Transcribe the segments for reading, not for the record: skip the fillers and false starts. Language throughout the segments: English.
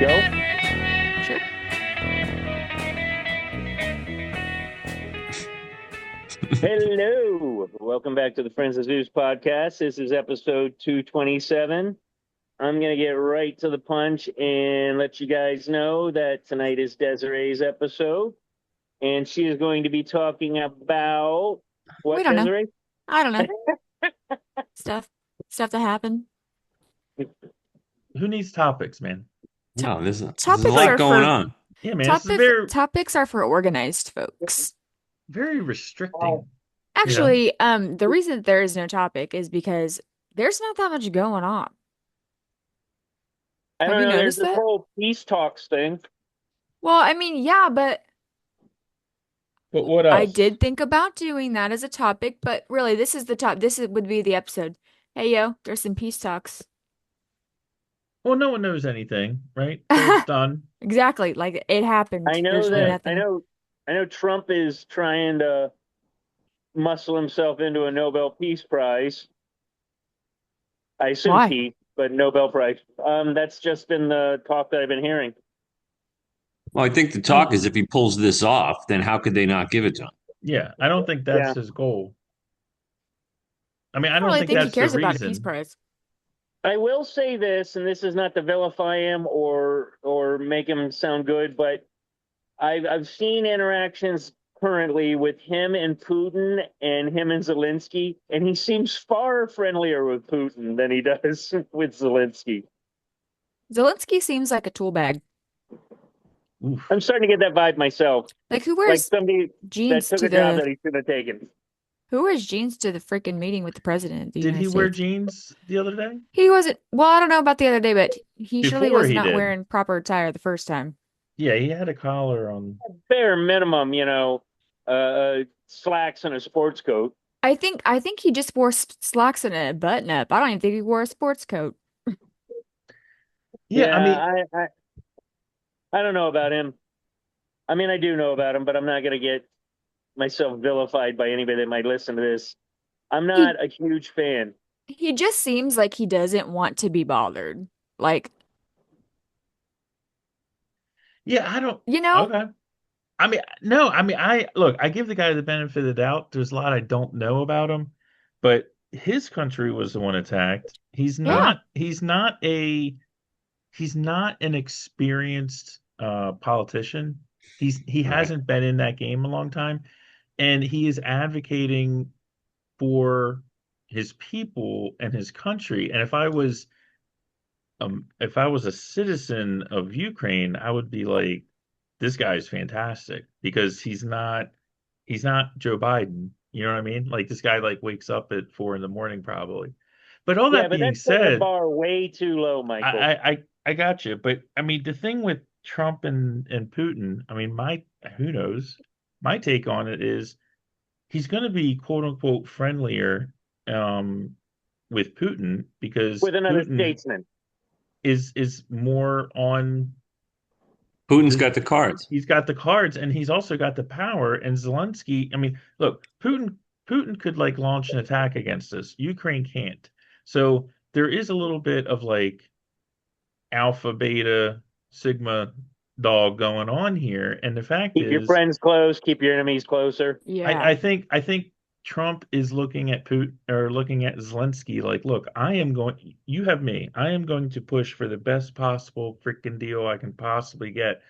Go. Sure. Hello. Welcome back to the Friends of Zeus podcast. This is episode 227. I'm going to get right to the punch and let you guys know that tonight is Desiree's episode. And she is going to be talking about We what, don't know. Desiree? I don't know. Stuff. Stuff that happened. Who needs topics, man? No, there's a Topics lot are going for on. Yeah, man, this is topics are for organized folks. very restricting. Actually, the reason that there is no topic is because there's not that much going on. I Have don't you know. There's noticed this that? whole peace talks thing. Well, I mean, yeah, but But what I else? did think about doing that as a topic, but really, this is the top. Would be the episode. Hey, yo, there's some peace talks. Well, no one knows anything, right? So it's done. Exactly. Like it happened. I know There's really that nothing. I know Trump is trying to muscle himself into a Nobel Peace Prize. I assume Why? peace, but Nobel Prize. That's just been the talk that I've been hearing. Well, I think the talk is if he pulls this off, then how could they not give it to him? Yeah, I don't think that's Yeah. his goal. I mean, I I don't don't really think think he that's the cares about a peace reason. prize. I will say this, and this is not to vilify him or make him sound good, but I've seen interactions currently with him and Putin and him and Zelensky, and he seems far friendlier with Putin than he does with Zelensky. Zelensky seems like a tool bag. Oof. I'm starting to get that vibe myself, Like who like wears somebody that jeans took to a job the that he should have taken. who wears jeans to the freaking meeting with the president of the Did United he wear States? jeans the other day? He wasn't, well, I don't know about the other day, but he surely Before was he not did. wearing proper attire the first time. Yeah, he had a collar on. Bare minimum, slacks and a sports coat. I think he just wore slacks and a button up. I don't even think he wore a sports coat. Yeah, I mean, I don't know about him. I mean, I do know about him, but I'm not going to get myself vilified by anybody that might listen to this. I'm He not a huge fan. he just seems like he doesn't want to be bothered. Like, yeah, I don't. you know? Okay. I mean, no, I mean, I give the guy the benefit of the doubt. There's a lot I don't know about him, but his country was the one attacked. Yeah. He's not an experienced politician. He Right. hasn't been in that game a long time, and he is advocating for his people and his country. And if I was a citizen of Ukraine, I would be like, this guy's fantastic because he's not Joe Biden. You know what I mean? Like this guy like wakes up at 4 in the morning probably. But all Yeah, that but being that's setting the said, bar way too low, I Michael. I I, I got you. But I mean the thing with Trump and Putin, I mean my who knows? My take on it is he's going to be quote unquote friendlier um with Putin because With another Putin statesman. is more on Putin's the got the cards. he's got the cards and he's also got the power. And Zelensky, I mean, look, Putin could like launch an attack against us. Ukraine can't. So there is a little bit of like alpha, beta, sigma dog going on here. And the fact Keep your is, friends close, keep your enemies closer. Yeah. I think Trump is looking at Putin or looking at Zelensky like, look, you have me. I am going to push for the best possible freaking deal I can possibly get,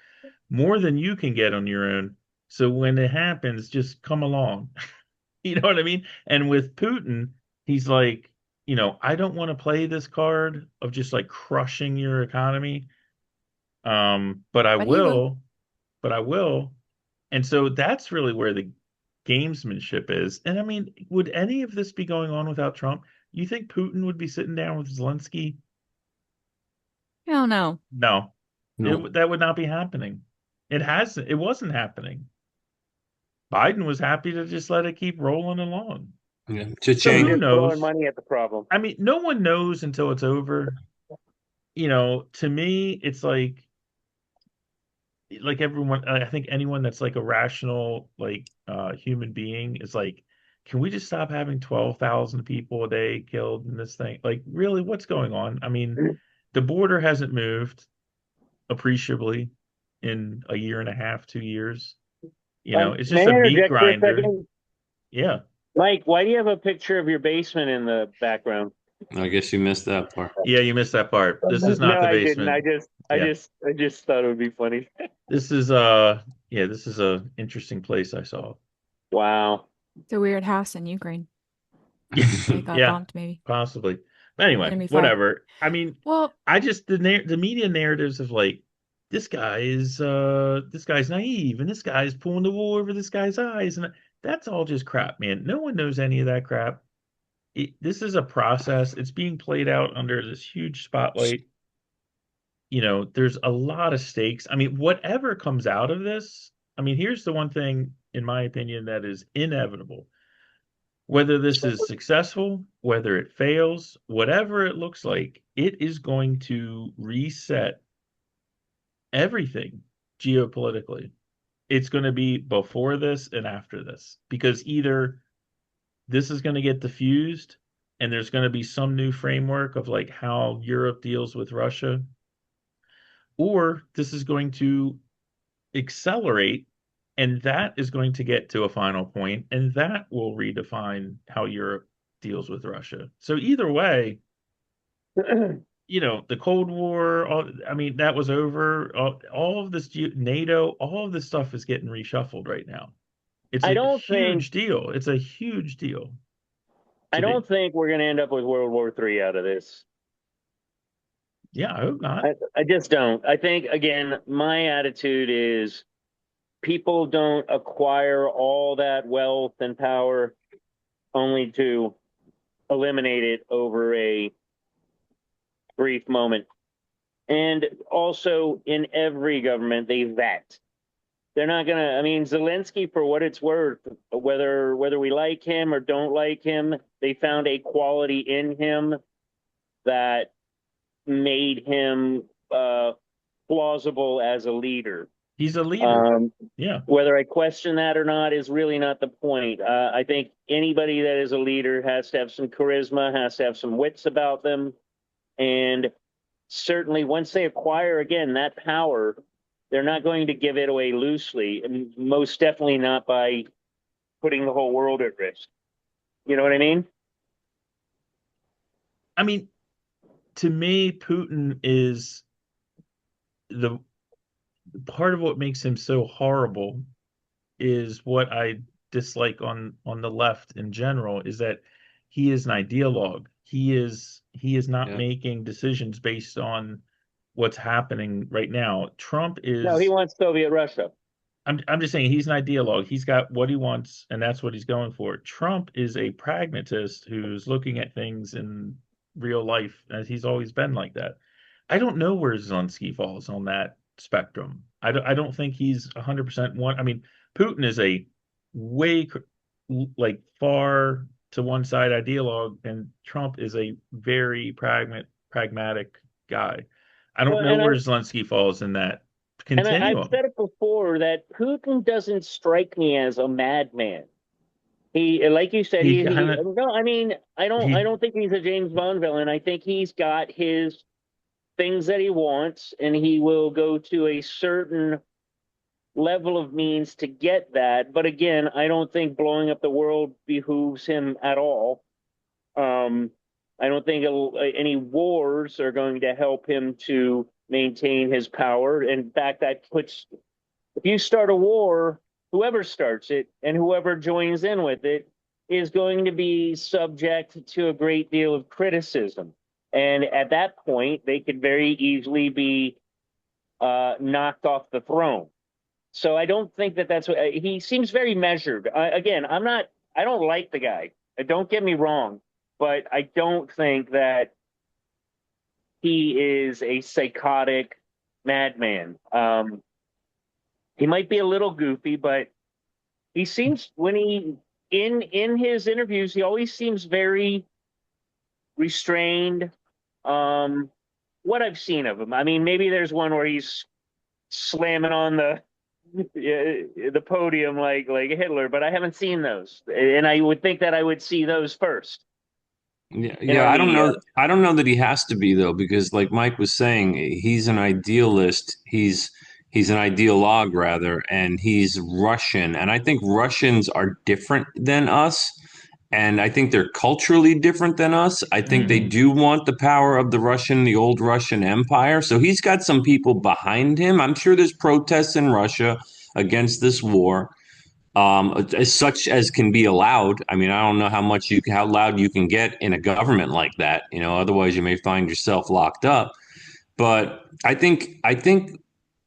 more than you can get on your own. So when it happens, just come along. You know what I mean? And with Putin, he's like, I don't want to play this card of just like crushing your economy. But I But he will. will, but I will. And so that's really where the gamesmanship is. And I mean, would any of this be going on without Trump? You think Putin would be sitting down with Zelensky? I don't know. No, No. that would not be happening. It wasn't happening. Biden was happy to just let it keep rolling along. Yeah. So He's who Cha-ching. just throwing knows? money at the problem. I mean, no one knows until it's over. To me, it's like everyone, I think anyone that's like a rational, like human being is like, can we just stop having 12,000 people a day killed in this thing? Like, really, what's going on? I mean, the border hasn't moved. appreciably in a year and a half, 2 years. It's May just I a meat interject for a grinder. second? Yeah. Mike, why do you have a picture of your basement in the background? I guess you missed that part. Yeah, you missed that part. This is not No, the I didn't. basement. Yeah. I just thought it would be funny. This is yeah, this is a interesting place I saw. Wow. It's a weird house in Ukraine. They got Yeah, bombed, maybe. possibly. But anyway, Enemy fire. whatever. I mean, Well, I just the media narratives of like this guy's naive and this guy's pulling the wool over this guy's eyes and that's all just crap, man. No one knows any of that crap. This is a process. It's being played out under this huge spotlight. There's a lot of stakes. I mean, whatever comes out of this, I mean, here's the one thing, in my opinion, that is inevitable. Whether this is successful, whether it fails, whatever it looks like, it is going to reset everything geopolitically. It's going to be before this and after this, because either this is going to get diffused and there's going to be some new framework of like how Europe deals with Russia, or this is going to accelerate and that is going to get to a final point and that will redefine how Europe deals with Russia. So either way, the Cold War, I mean, that was over. All of this NATO, all of this stuff is getting reshuffled right now. It's I a don't think huge deal. It's a huge deal. I don't think we're going to end up with World War III out of this. Yeah, I hope not. I just don't. I think, again, my attitude is people don't acquire all that wealth and power only to eliminate it over a brief moment. And also, in every government, they vet. They're not going to, I mean, Zelensky, for what it's worth, whether we like him or don't like him, they found a quality in him that made him plausible as a leader. He's a leader. Yeah. Whether I question that or not is really not the point. I think anybody that is a leader has to have some charisma, has to have some wits about them. And certainly once they acquire, again, that power, they're not going to give it away loosely, and most definitely not by putting the whole world at risk. You know what I mean? I mean, to me, Putin is the part of what makes him so horrible is what I dislike on the left in general is that he is an ideologue. He is not making decisions based on what's happening right now. Trump is No, he wants Soviet Russia. I'm just saying he's an ideologue. He's got what he wants, and that's what he's going for. Trump is a pragmatist who's looking at things in real life, as he's always been like that. I don't know where Zelensky falls on that spectrum. I don't think he's 100% one. I mean, Putin is a way like far to one side ideologue, and Trump is a very pragmatic guy. I don't know where Zelensky falls in that continuum. And I've said it before that Putin doesn't strike me as a madman. He, like you said, no, I mean, I don't think he's a James Bond villain. I think he's got his things that he wants, and he will go to a certain level of means to get that. But again, I don't think blowing up the world behooves him at all. I don't think any wars are going to help him to maintain his power. In fact, that puts, if you start a war, whoever starts it and whoever joins in with it is going to be subject to a great deal of criticism. And at that point, they could very easily be knocked off the throne. So I don't think that that's what he seems very measured. Again, I don't like the guy. Don't get me wrong, but I don't think that he is a psychotic madman. He might be a little goofy, but he seems when he in his interviews, he always seems very restrained. What I've seen of him, I mean, maybe there's one where he's slamming on the podium like Hitler, but I haven't seen those, and I would think that I would see those first. Yeah, in yeah, our I don't media. know. I don't know that he has to be though, because like Mike was saying, he's an idealist. He's an ideologue rather, and he's Russian. And I think Russians are different than us, and I think they're culturally different than us. I think they Hmm. do want the power of the old Russian Empire. So he's got some people behind him. I'm sure there's protests in Russia against this war, as such as can be allowed. I mean, I don't know how loud you can get in a government like that. Otherwise you may find yourself locked up. But I think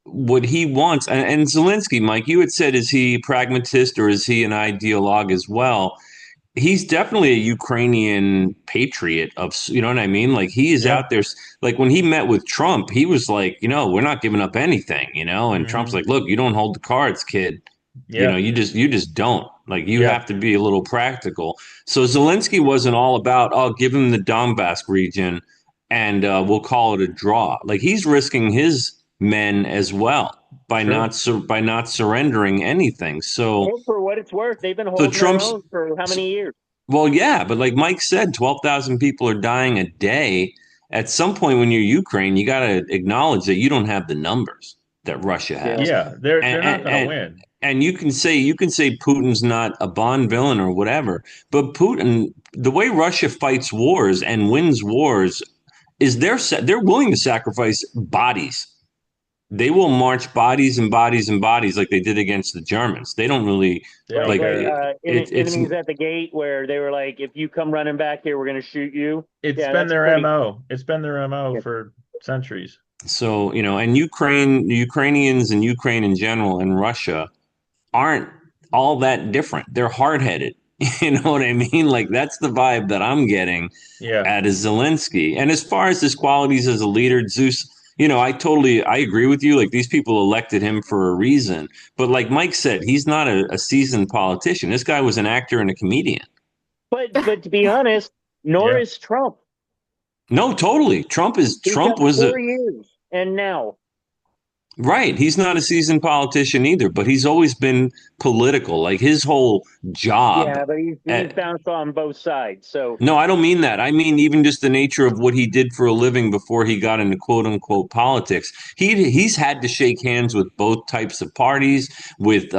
what he wants, and Zelensky, Mike, you had said, is he pragmatist or is he an ideologue as well? He's definitely a Ukrainian patriot you know what I mean? Like he is Yeah. out there. Like when he met with Trump, he was like, we're not giving up anything, and Trump's Hmm. like, look, you don't hold the cards, kid. Yeah. You just don't. Like you Yeah. have to be a little practical. So Zelensky wasn't all about, oh, give him the Donbass region and we'll call it a draw. Like he's risking his men as well Sure. by not surrendering anything. So And for what it's worth, they've been so holding their Trump's own for how many years? well, yeah, but like Mike said, 12,000 people are dying a day. At some point when you're Ukraine, you got to acknowledge that you don't have the numbers that Russia Yeah. has. Yeah. They're And not and going to and, win. and you can say Putin's not a Bond villain or whatever, but Putin, the way Russia fights wars and wins wars is they're willing to sacrifice bodies. They will march bodies and bodies and bodies like they did against the Germans. They don't really They don't Like, like care. it's enemies at the gate, where they were like, if you come running back here, we're going to shoot you. It's Yeah, been that's their pretty. MO. It's been their MO Yeah. for centuries. so, and Ukrainians and Ukraine in general and Russia aren't all that different. They're hard headed. You know what I mean? Like that's the vibe that I'm getting Yeah. out of Zelensky. And as far as his qualities as a leader, Zeus, I agree with you. Like these people elected him for a reason. But like Mike said, he's not a seasoned politician. This guy was an actor and a comedian. But to be honest, nor Yeah. is Trump. No, totally. He's Trump got was a 4 years, and now. Right. He's not a seasoned politician either, but he's always been political. Like his whole job. Yeah, but he's At, bounced on both sides. So no, I don't mean that. I mean even just the nature of what he did for a living before he got into quote unquote politics. He's had to shake hands with both types of parties, with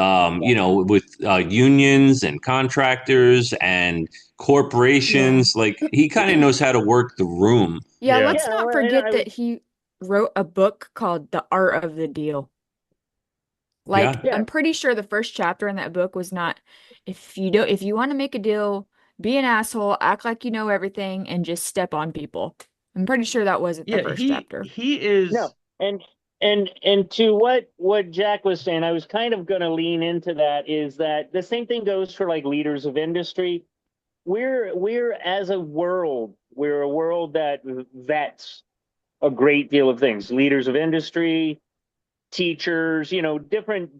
unions and contractors and Yeah. corporations. Like he kind of knows how to work the room. Yeah, Yeah. let's yeah, not well, and forget I was that he wrote a book called The Art of the Deal. Like, Yeah. yeah. I'm pretty sure the first chapter in that book was not, if you want to make a deal, be an asshole, act like you know everything, and just step on people. I'm pretty sure that wasn't the Yeah. first chapter. He No, is. and to what Jack was saying, I was kind of going to lean into that. Is that the same thing goes for like leaders of industry? We're as a world, we're a world that vets a great deal of things. Leaders of industry, teachers, different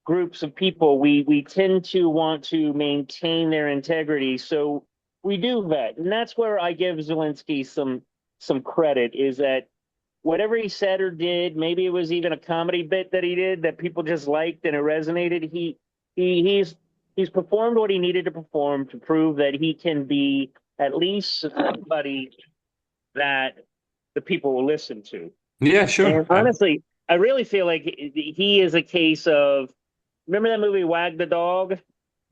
groups of people. We tend to want to maintain their integrity, so we do vet, and that's where I give Zelensky some credit. Is that whatever he said or did, maybe it was even a comedy bit that he did that people just liked and it resonated. He he's performed what he needed to perform to prove that he can be at least somebody that the people will listen to. Yeah, sure. And honestly, I really feel like he is a case of, remember that movie Wag the Dog?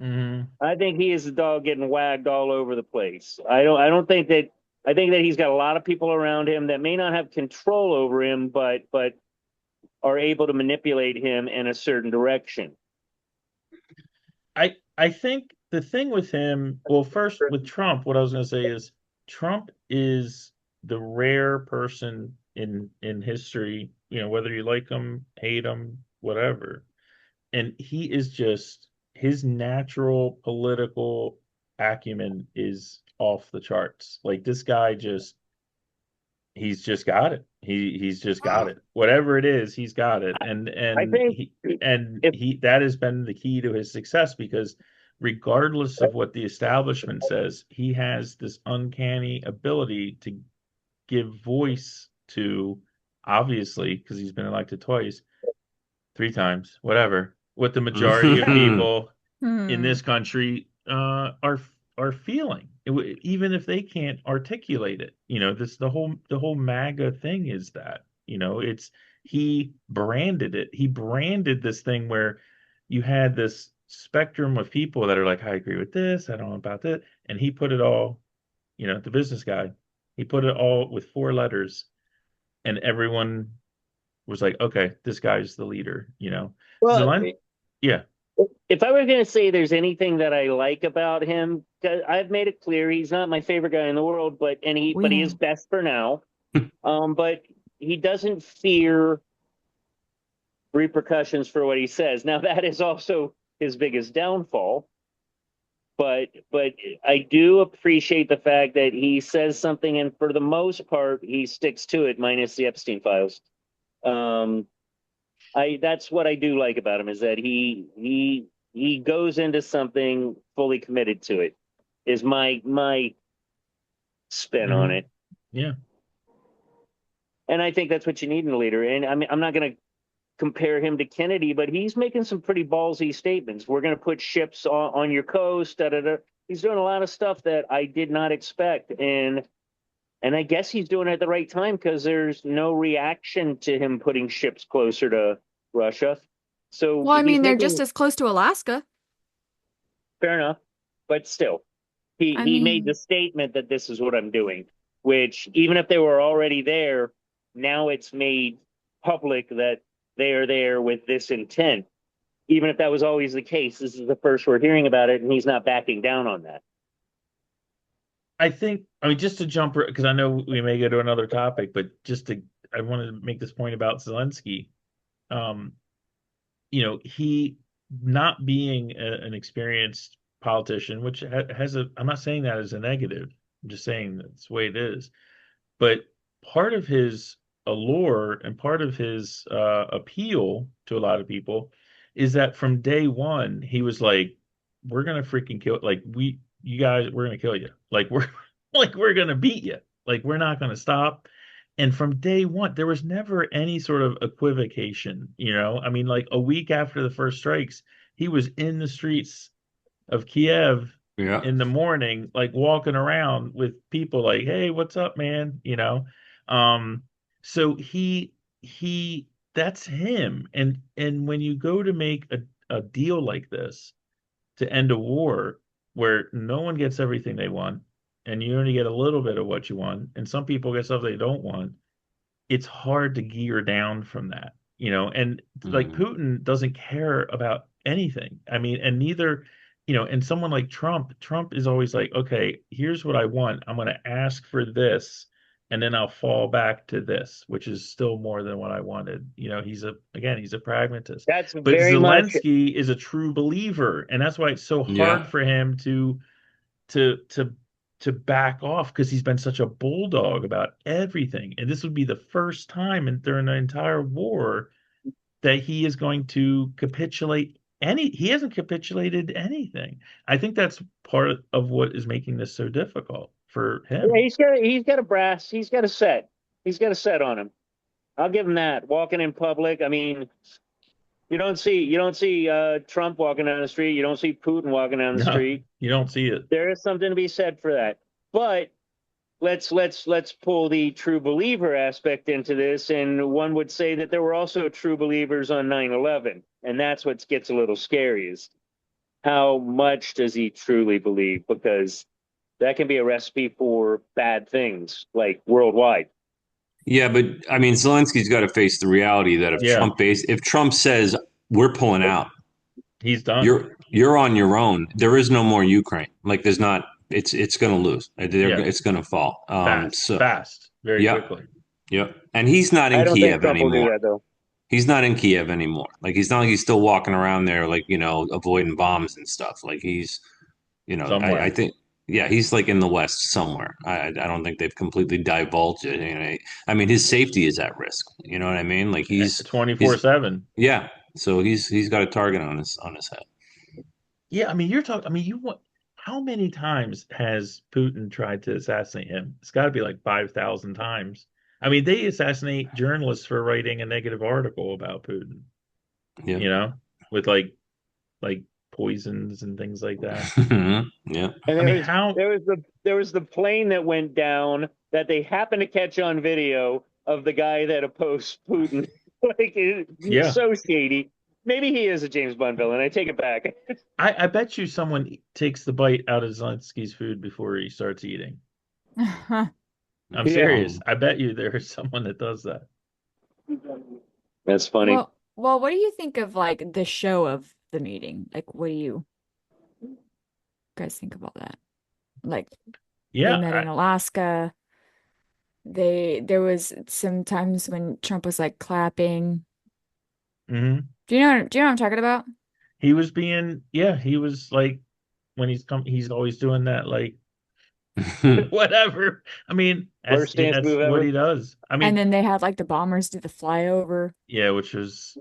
Mhm. I think he is the dog getting wagged all over the place. I don't think that, I think that he's got a lot of people around him that may not have control over him, but are able to manipulate him in a certain direction. I think the thing with him, well, first with Trump, what I was going to say is Trump is the rare person in history, whether you like him, hate him, whatever. And he is just his natural political acumen is off the charts. Like this guy just he's just got it. He's just got it. Whatever it is, he's got it. And I and think he and if he that has been the key to his success because regardless of what the establishment says, he has this uncanny ability to give voice to obviously because he's been elected twice, three times, whatever, what the majority of people in Hmm. this country are feeling. even if they can't articulate it. This the whole MAGA thing is that, it's he branded it. He branded this thing where you had this spectrum of people that are like, I agree with this, I don't know about that, and he put it all, the business guy, he put it all with four letters, and everyone was like, okay, this guy's the leader. Well, Zelen, yeah, if I were going to say there's anything that I like about him, 'cause I've made it clear he's not my favorite guy in the world, but We he is know. best for now. But he doesn't fear repercussions for what he says. Now that is also his biggest downfall. But I do appreciate the fact that he says something, and for the most part, he sticks to it, minus the Epstein files. Um, I That's what I do like about him, is that he goes into something fully committed to it. Is my spin on hmm it, yeah. and I think that's what you need in a leader. And I mean, I'm not going to compare him to Kennedy, but he's making some pretty ballsy statements. We're going to put ships on your coast. Da, da, da. He's doing a lot of stuff that I did not expect, and I guess he's doing it at the right time because there's no reaction to him putting ships closer to Russia. So Well, I he's mean, they're just making as close to Alaska. fair enough, but still, I he made the mean, statement that this is what I'm doing. Which, even if they were already there, now it's made public that they are there with this intent. Even if that was always the case, this is the first we're hearing about it, and he's not backing down on that. I mean, just to jump, because I know we may go to another topic, but I wanted to make this point about Zelensky. Um, he not being an experienced politician, which I'm not saying that as a negative. I'm just saying that's the way it is. But part of his allure and part of his appeal to a lot of people is that from day one, he was like, we're gonna freaking kill, like, you guys, we're gonna kill you. Like, we're like, we're gonna beat you. Like, we're not gonna stop. And from day one, there was never any sort of equivocation. I mean, like a week after the first strikes, he was in the streets of Kiev Yeah. in the morning, like walking around with people like, "Hey, what's up, man?" Um, so he that's him. And when you go to make a deal like this to end a war where no one gets everything they want, and you only get a little bit of what you want, and some people get stuff they don't want, it's hard to gear down from that. And like Mhm. Putin doesn't care about anything. I mean, and neither, and someone like Trump is always like, okay, here's what I want. I'm going to ask for this, and then I'll fall back to this, which is still more than what I wanted. He's a pragmatist. That's But very much Zelensky is a true believer, and that's why it's so hard Yeah. for him to to to back off, because he's been such a bulldog about everything. And this would be the first time during the entire war that he is going to capitulate. He hasn't capitulated anything. I think that's part of what is making this so difficult for yeah. him. He's got a brass. He's got a set. He's got a set on him. I'll give him that. Walking in public, I mean, you don't see Trump walking down the street. You don't see Putin walking down the No, street. you don't see it. There is something to be said for that. But let's pull the true believer aspect into this, and one would say that there were also true believers on 9/11, and that's what gets a little scary, is how much does he truly believe? Because that can be a recipe for bad things, like worldwide. Yeah, but I mean, Zelensky's got to face the reality that Yeah, if Trump says we're pulling out, he's done. you're on your own. There is no more Ukraine. Like there's not. It's going to lose. Yeah, It's going to fall. fast, very Yep, quickly. yep. And he's not I in don't think Kiev Trump will do anymore. that, though. He's not in Kiev anymore. Like he's not like he's still walking around there, like avoiding bombs and stuff. Like I Somewhere. think, yeah, he's like in the West somewhere. I don't think they've completely divulged it. I mean, his safety is at risk. You know what I mean? Like he's 24/7. yeah. So he's got a target on his head. Yeah, I mean, you're talking. I mean, you want how many times has Putin tried to assassinate him? It's got to be like 5,000 times. I mean, they assassinate journalists for writing a negative article about Putin, Yeah. you know, with like poisons and things like that. Yeah. And I mean, how? there was the plane that went down that they happened to catch on video of the guy that opposed Putin. Like it's Yeah, so shady. Maybe he is a James Bond villain. I take it back. I bet you someone takes the bite out of Zelensky's food before he starts eating. I'm Yeah, serious. I bet you there is someone that does that. that's funny. Well, what do you think of like the show of the meeting? Like, what do you guys think about that? Like, they Yeah, met in Alaska. There was some times when Trump was like clapping. mhm. Do you know what I'm talking about? He was being, yeah, he was like when he's always doing that, like whatever. I mean, Worst dance that's move what ever. he does. I And mean, then they had like the bombers do the flyover. yeah, which was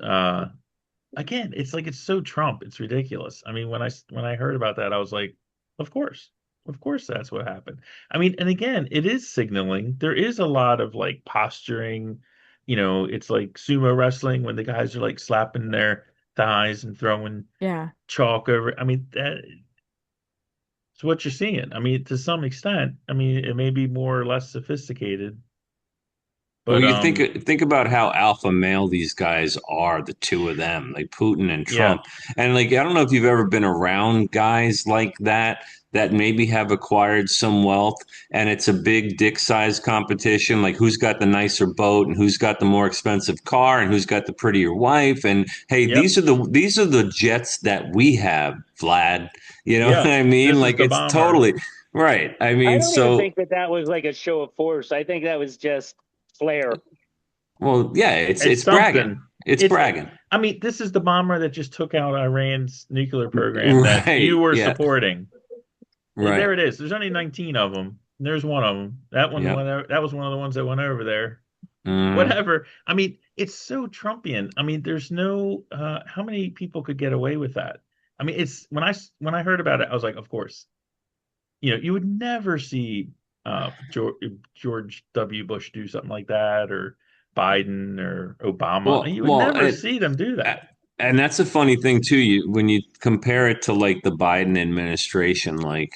again, it's like it's so Trump. It's ridiculous. I mean, when I heard about that, I was like, of course. Of course that's what happened. I mean, and again, it is signaling. There is a lot of like posturing, it's like sumo wrestling when the guys are like slapping their thighs and throwing Yeah. chalk over. I mean, that's what you're seeing. I mean, to some extent, I mean, it may be more or less sophisticated, Well, but you think about how alpha male these guys are, the two of them, like Putin and yeah, Trump. And like I don't know if you've ever been around guys like that maybe have acquired some wealth and it's a big dick size competition, like who's got the nicer boat and who's got the more expensive car and who's got the prettier wife. And hey, yep, these are the jets that we have, Vlad. You know what yeah. I mean? This is Like the it's bomber. totally right. I I mean, don't even so think that was like a show of force. I think that was just flair. well, yeah, It's it's bragging. something. It's It's, bragging. I mean, this is the bomber that just took out Iran's nuclear program that you Right. were Yeah. supporting. Right. There it is. There's only 19 of them. There's one of them. That one Yep. that was one of the ones that went over there. Mm. Whatever. I mean, it's so Trumpian. I mean, there's no how many people could get away with that? I mean, it's when I heard about it, I was like, of course. You would never see George W. Bush do something like that, or Biden or Obama. Well, You would well, never see them do uh, that. and that's a funny thing too. You when you compare it to like the Biden administration, like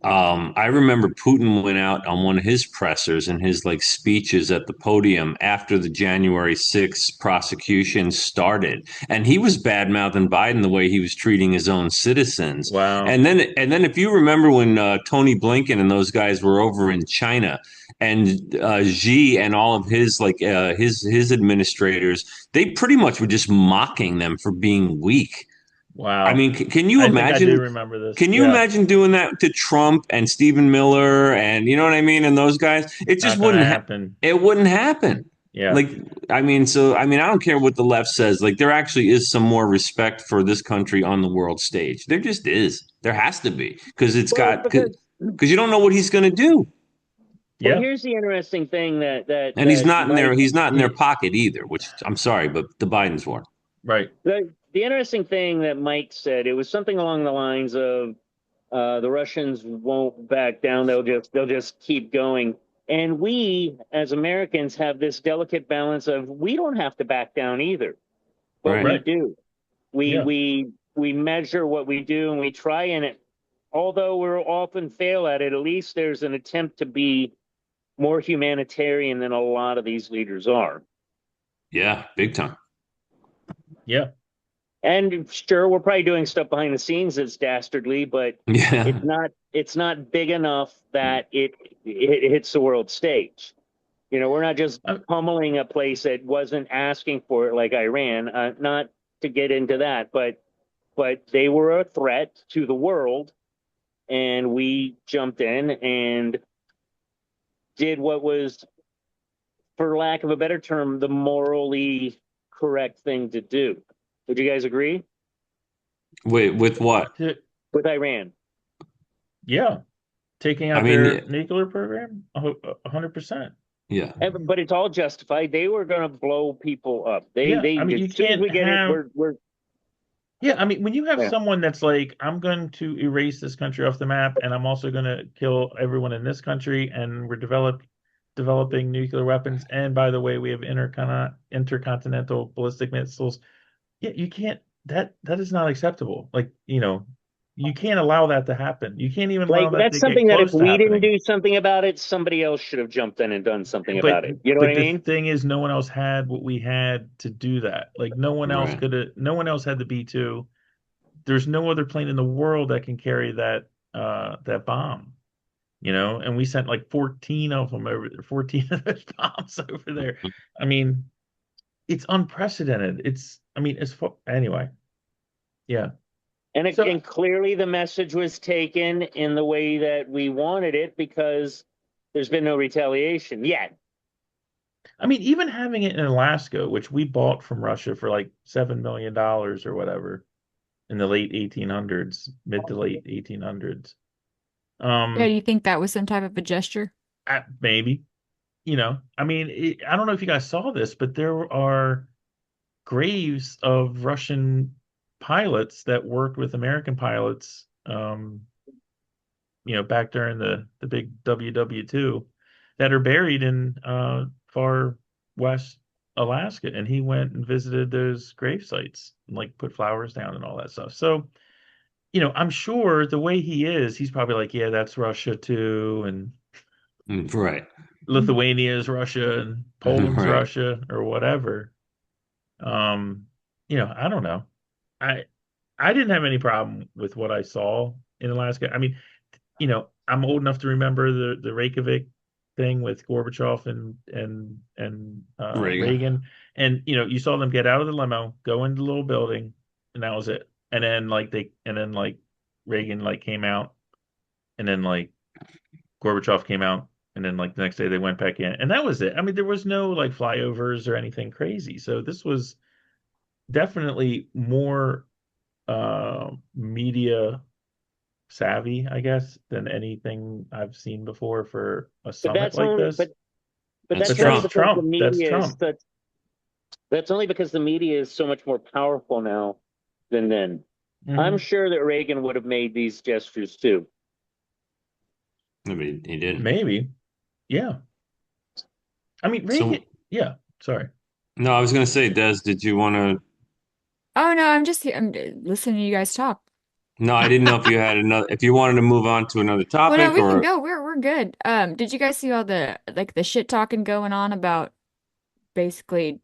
I remember Putin went out on one of his pressers and his like speeches at the podium after the January 6th prosecution started. And he was bad mouthing Biden the way he was treating his own citizens. Wow. And then if you remember when Tony Blinken and those guys were over in China and Xi and all of his like his administrators, they pretty much were just mocking them for being weak. I Wow. mean, can you I think I do imagine? remember this. Can you Yeah. imagine doing that to Trump and Stephen Miller and you know what I mean? And those guys, it just Not gonna wouldn't. happen. It wouldn't happen. Yeah. Like, I mean, I don't care what the left says. Like, there actually is some more respect for this country on the world stage. There just is. There has to be because it's Well, got because you don't know what he's going to do, Yeah. here's the interesting thing and he's not in their Mike. he's not in their pocket either. Which I'm sorry, but the Bidens were. Right. The interesting thing that Mike said, it was something along the lines of the Russians won't back down. They'll just keep going. And we as Americans have this delicate balance of we don't have to back down either, but Right. we Right. do. We Yeah. we we measure what we do and we try, and it although we'll often fail at it, at least there's an attempt to be more humanitarian than a lot of these leaders are. Yeah, big time. Yeah. And sure, we're probably doing stuff behind the scenes that's dastardly, but Yeah. it's not big enough that it hits the world stage. We're not just Uh, pummeling a place that wasn't asking for it like Iran. Not to get into that, but they were a threat to the world, and we jumped in and did what was, for lack of a better term, the morally correct thing to do. Would you guys agree Wait, with what? with Iran? yeah. Taking I out their mean, nuclear program, 100%. yeah. But it's all justified. They were going to blow people up. They Yeah. I mean, you as soon as can't we get it, have. we're Yeah, I mean, when you have yeah. someone that's like, I'm going to erase this country off the map, and I'm also going to kill everyone in this country, and we're developing nuclear weapons, and by the way, we have intercontinental ballistic missiles. Yeah, you can't that is not acceptable. Like, you can't allow that to happen. You can't even allow Like that that's to get something that if close to we didn't happening. do something about it, somebody else should have jumped in and done something But about it. You know what but I the mean? thing is, no one else had what we had to do that. Like Right. no one else had the B-2. There's no other plane in the world that can carry that bomb, and we sent like 14 of them over there, 14 of those bombs over there. I mean, it's unprecedented. I mean, anyway, yeah. So, And clearly the message was taken in the way that we wanted it because there's been no retaliation yet. I mean, even having it in Alaska, which we bought from Russia for like $7 million or whatever in the late 1800s, mid to late 1800s. Yeah, do Um, you think that was some type of a gesture? Maybe, I mean, I don't know if you guys saw this, but there are graves of Russian pilots that worked with American pilots, back during the big WW2 that are buried in far west Alaska. And he went and visited those grave sites and like put flowers down and all that stuff. So, I'm sure the way he is, he's probably like, yeah, that's Russia too. And Right. Lithuania is Russia and Poland's Right. Russia or whatever. Um, I don't know. I I didn't have any problem with what I saw in Alaska. I mean, I'm old enough to remember the Reykjavik thing with Gorbachev and Reagan. Reagan, and you saw them get out of the limo, go into the little building, and that was it. And then like Reagan like came out, and then like Gorbachev came out, and then like the next day they went back in, and that was it. I mean, there was no like flyovers or anything crazy. So this was definitely more media savvy, I guess, than anything I've seen before for a But summit that's like only this. but That's But that's only that's Trump. because the Trump. That's media is Trump. that's only because the media is so much more powerful now than then. I'm Hmm. sure that Reagan would have made these gestures too. I mean, he didn't. Maybe. Yeah. I mean, Reagan. So, Yeah. Sorry. no, I was going to say, Des, did you want to? Oh no, I'm listening to you guys talk. No, I didn't know if you had another, if you wanted to move on to another Well, no, topic we can or. go. We're good. Did you guys see all the like the shit talking going on about basically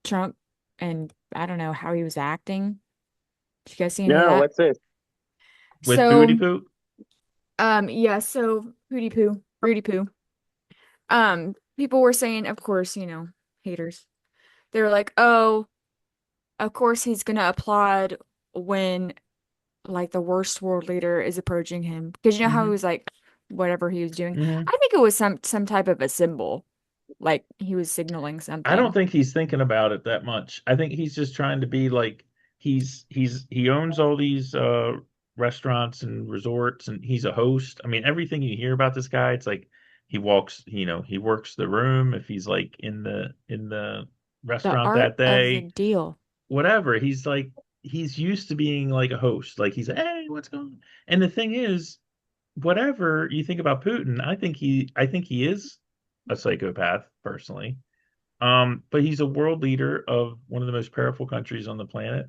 Trump and I don't know how he was acting? Did you guys see any of No, that? what's this? With Booty So, Poop. yeah, so Hootie Poo, Rudy Poo. People were saying, of course, haters. They were like, oh, of course he's gonna applaud when like the worst world leader is approaching him. Because you know how he Hmm. was like whatever he was doing. Hmm. I think it was some type of a symbol. Like he was signaling I don't something. think he's thinking about it that much. I think he's just trying to be like he owns all these restaurants and resorts and he's a host. I mean, everything you hear about this guy, it's like he works the room if he's like in the The restaurant art that of the day, deal. whatever. He's used to being like a host. Like he's, hey, what's going on? And the thing is, whatever you think about Putin, I think he is a psychopath personally. But he's a world leader of one of the most powerful countries on the planet.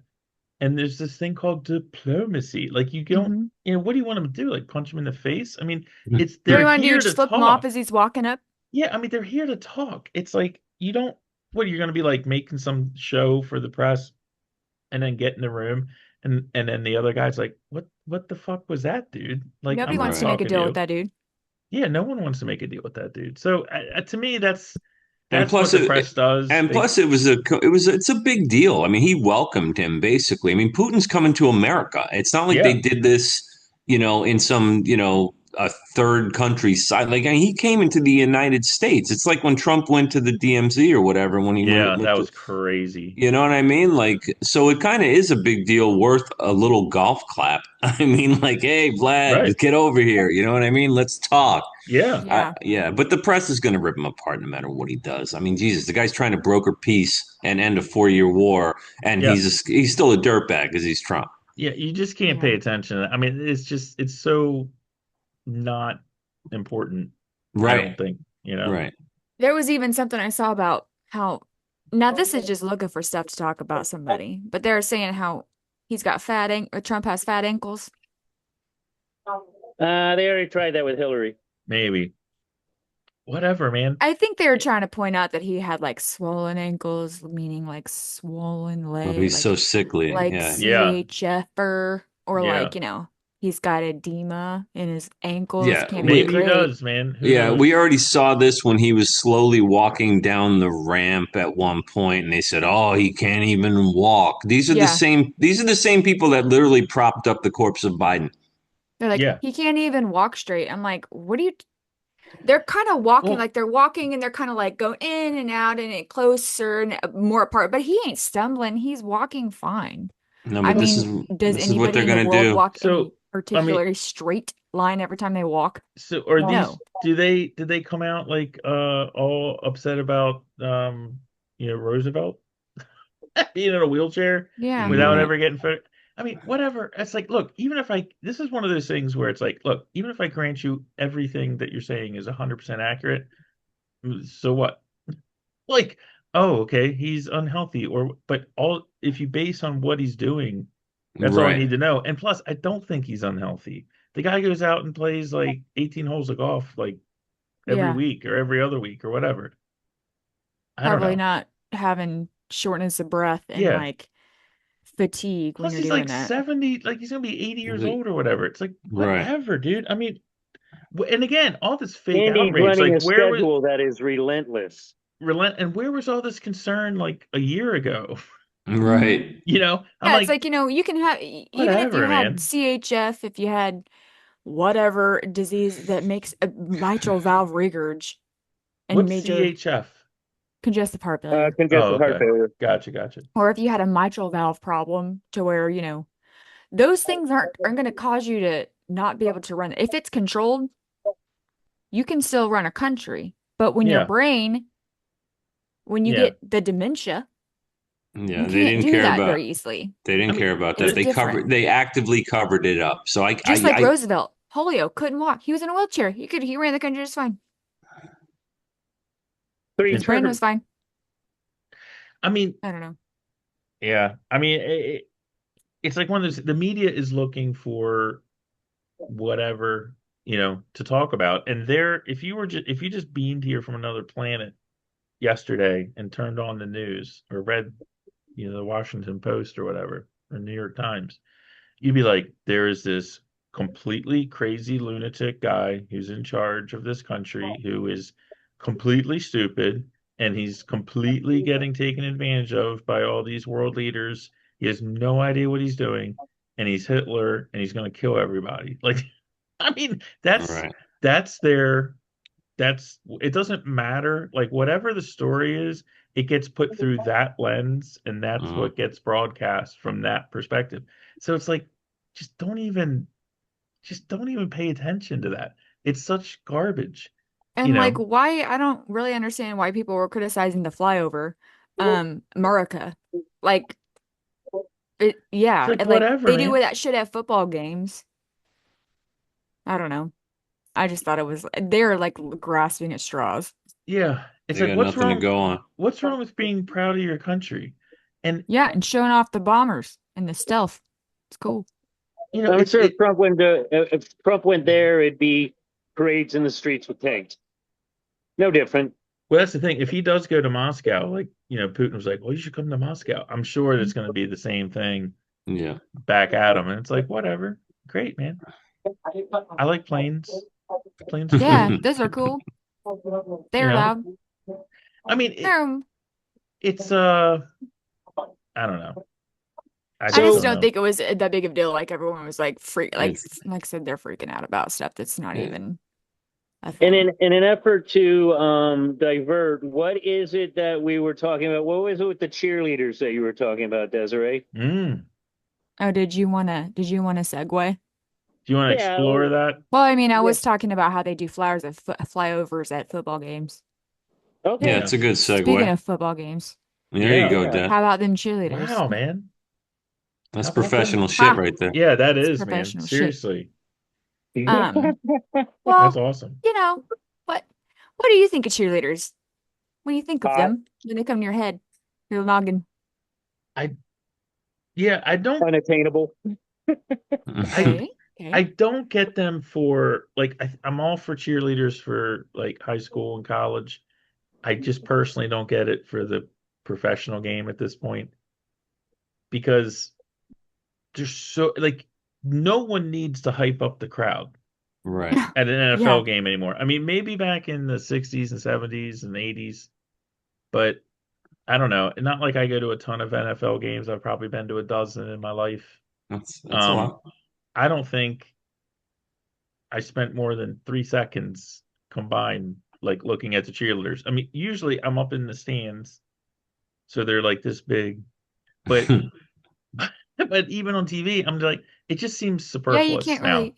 And there's this thing called diplomacy. Like you don't, Hmm what do you want him to do? Like punch him in the face? I mean, What do they're you want to do? here to Just flip him off talk. as he's walking up? Yeah, I mean, they're here to talk. It's like you don't, what you're going to be like making some show for the press and then get in the room and then the other guy's like, what the fuck was that, dude? Like Nobody I'm not wants to Right. make a talking to deal with you. that dude. Yeah, no one wants to make a deal with that dude. So to me, that's And that's what plus the press does. They it's a big deal. I mean, he welcomed him basically. I mean, Putin's coming to America. It's not like they Yeah. did this, in some, a third country side. Like, I mean, he came into the United States. It's like when Trump went to the DMZ or whatever when he Yeah, went that to, was crazy. you know what I mean? Like, so it kind of is a big deal worth a little golf clap. I mean, like, hey, Right. Vlad, get over here. You know what I mean? Let's talk. Yeah. Yeah. Yeah, but the press is going to rip him apart no matter what he does. I mean, Jesus, the guy's trying to broker peace and end a 4-year war, and Yeah. he's still a dirtbag because he's Trump. Yeah. You just can't Yeah. pay attention. I mean, it's so not important, I Right, don't think. right. There was even something I saw about how Now this is just looking for stuff to talk about somebody, but they're saying how he's got Trump has fat ankles. They already tried that with Hillary. Maybe. Whatever, man. I think they were trying to point out that he had like swollen ankles, meaning like swollen Oh, leg, he's so sickly. like Yeah. Yeah. CHF or Yeah. like, he's got edema in his ankles. Yeah, Can't Maybe be he great. does, man. Who Yeah, knows? we already saw this when he was slowly walking down the ramp at one point, and they said, "Oh, he can't even walk." These are the Yeah. same. These are the same people that literally propped up the corpse of Biden. They're like, Yeah. he can't even walk straight. I'm like, what are you? They're kind of walking, Well, like they're walking and they're kind of like going in and out and it closer and more apart, but he ain't stumbling. He's walking fine. No, I but mean, does this is what anybody they're in the gonna world do. walk in a so I mean, particularly straight line every time they walk? so are No. these? Did they come out like all upset about Roosevelt being in a wheelchair Yeah. without Right. ever getting fit? I mean, whatever. It's like, look, this is one of those things where it's like, look, even if I grant you everything that you're saying is 100% accurate, so what? Like, oh, okay, he's unhealthy, but all if you base on what he's doing, that's all I Right. need to know. And plus, I don't think he's unhealthy. The guy goes out and plays like 18 holes of golf like every Yeah. week or every other week or whatever. I don't Probably know. not having shortness of breath and Yeah. like fatigue when Plus, you're he's doing like that. 70, like he's gonna be 80 years old or whatever. It's like, Right. whatever, dude. I mean, and again, all this fake And he's outrage. running Like, a schedule that is relentless. where was all this concern like a year ago? Right. I'm Yeah, it's like, like, you can have, even if you whatever, had man. CHF, if you had whatever disease that makes a mitral valve regurg and What's major CHF? congestive heart failure, Oh, Congestive heart okay. failure. Gotcha. or if you had a mitral valve problem to where, those things aren't going to cause you to not be able to run. If it's controlled, you can still run a country. But when your Yeah. brain, when you Yeah. get the dementia, Yeah, you they can't didn't do care that about very easily. they didn't I mean, care about It's that. different. They actively covered it up. So Just like Roosevelt, polio, couldn't walk. He was in a wheelchair. He ran the country just fine. His brain was fine. I mean, I don't know. yeah. I mean, it's like one of those. The media is looking for whatever to talk about, and if you just beamed here from another planet yesterday and turned on the news or read the Washington Post or whatever or New York Times, you'd be like, there is this completely crazy lunatic guy who's in charge of this country who is completely stupid and he's completely getting taken advantage of by all these world leaders. He has no idea what he's doing, and he's Hitler and he's going to kill everybody. Like, I mean, Right. that's it doesn't matter. Like, whatever the story is, it gets put through that lens, and that's Mhm. what gets broadcast from that perspective. So it's like, just don't even pay attention to that. It's such garbage, you And like know. why I don't really understand why people were criticizing the flyover, America. Like It's like, and like whatever, they do man. that shit at football games. I don't know. I just thought it was they're like grasping at straws. Yeah, it's They like, got nothing to go on. what's wrong with being proud of your country? And Yeah, and showing off the bombers and the stealth. It's cool. I'm sure if Trump went there, it'd be parades in the streets with tanks. No different. Well, that's the thing. If he does go to Moscow, like, Putin was like, well, you should come to Moscow. I'm sure it's going to be the same thing Yeah. back at him. And it's like, whatever. Great, man. I like planes. Planes are Yeah, cool. those are cool. You They're know, loud. I mean, They're it's, I don't know. I I just just don't don't know. think it was that big of a deal. Like everyone was like It's like I said, they're freaking out about stuff that's not yeah. even a And thing. in an effort to divert, what is it that we were talking about? What was it with the cheerleaders that you were talking about, Desiree? Oh, did you want to segue? Do you want to Yeah. explore that? Well, I mean, I Yeah. was talking about how they do flyovers at football games. Okay. Yeah, it's a good Speaking segue. of football games, There you go, Yeah. Dad. how about them cheerleaders? Wow, man. That's How about them? professional shit Ha! right there. Yeah, that It's is, man. professional shit. Seriously. Well, That's awesome. what what do you think of cheerleaders? What do you think of Hot. them when they come to your head? Your noggin. I don't Unattainable. Okay. I Okay. don't get them for like I'm all for cheerleaders for like high school and college. I just personally don't get it for the professional game at this point because there's so like no one needs to hype up the crowd Right. at an Yeah. NFL game anymore. I mean, maybe back in the 60s and 70s and 80s, but I don't know. Not like I go to a ton of NFL games. I've probably been to a dozen in my life. That's a Um, lot. I don't think I spent more than 3 seconds combined, like looking at the cheerleaders. I mean, usually I'm up in the stands, so they're like this big, but but even on TV, I'm like, it just seems Yeah, you superfluous can't now. really.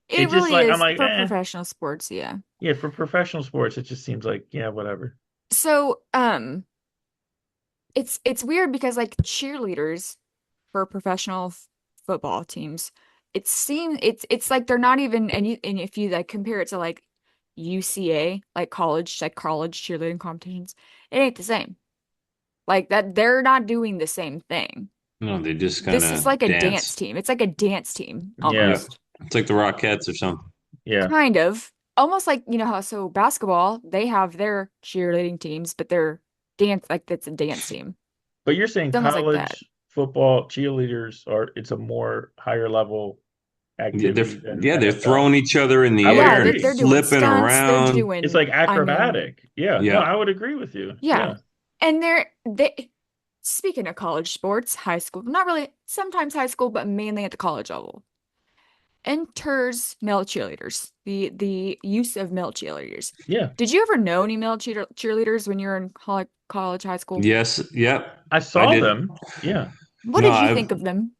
It It just really like I'm is like, for professional sports, yeah. yeah, for professional sports, it just seems like, yeah, whatever. So, it's weird because like cheerleaders for professional football teams, it's like they're not even and if you like compare it to like UCA, like college cheerleading competitions, it ain't the same. Like that they're not doing the same thing. No, they just kind This is of like a dance dance. team. It's like a dance team Yeah, Yep. almost. It's like the Rockettes or something. yeah. Kind of. Almost like, you know how so basketball, they have their cheerleading teams, but they're dance like that's a dance team. But you're saying It's almost like that. college football cheerleaders are it's a more higher level Yeah, activity than they're NFL. throwing each other in the I would Yeah, air and they're agree. doing flipping stunts, they're around. It's doing, like I mean, acrobatic. Yeah, no, Yeah. I would agree with you. yeah. Yeah. And they speaking of college sports, high school, not really, sometimes high school, but mainly at the college level. Enters male cheerleaders, the use of male cheerleaders. Yeah. Did you ever know any male cheerleaders when you were in college, high school? Yes. Yep. I I saw did. them. Yeah. What No, did you I think of them?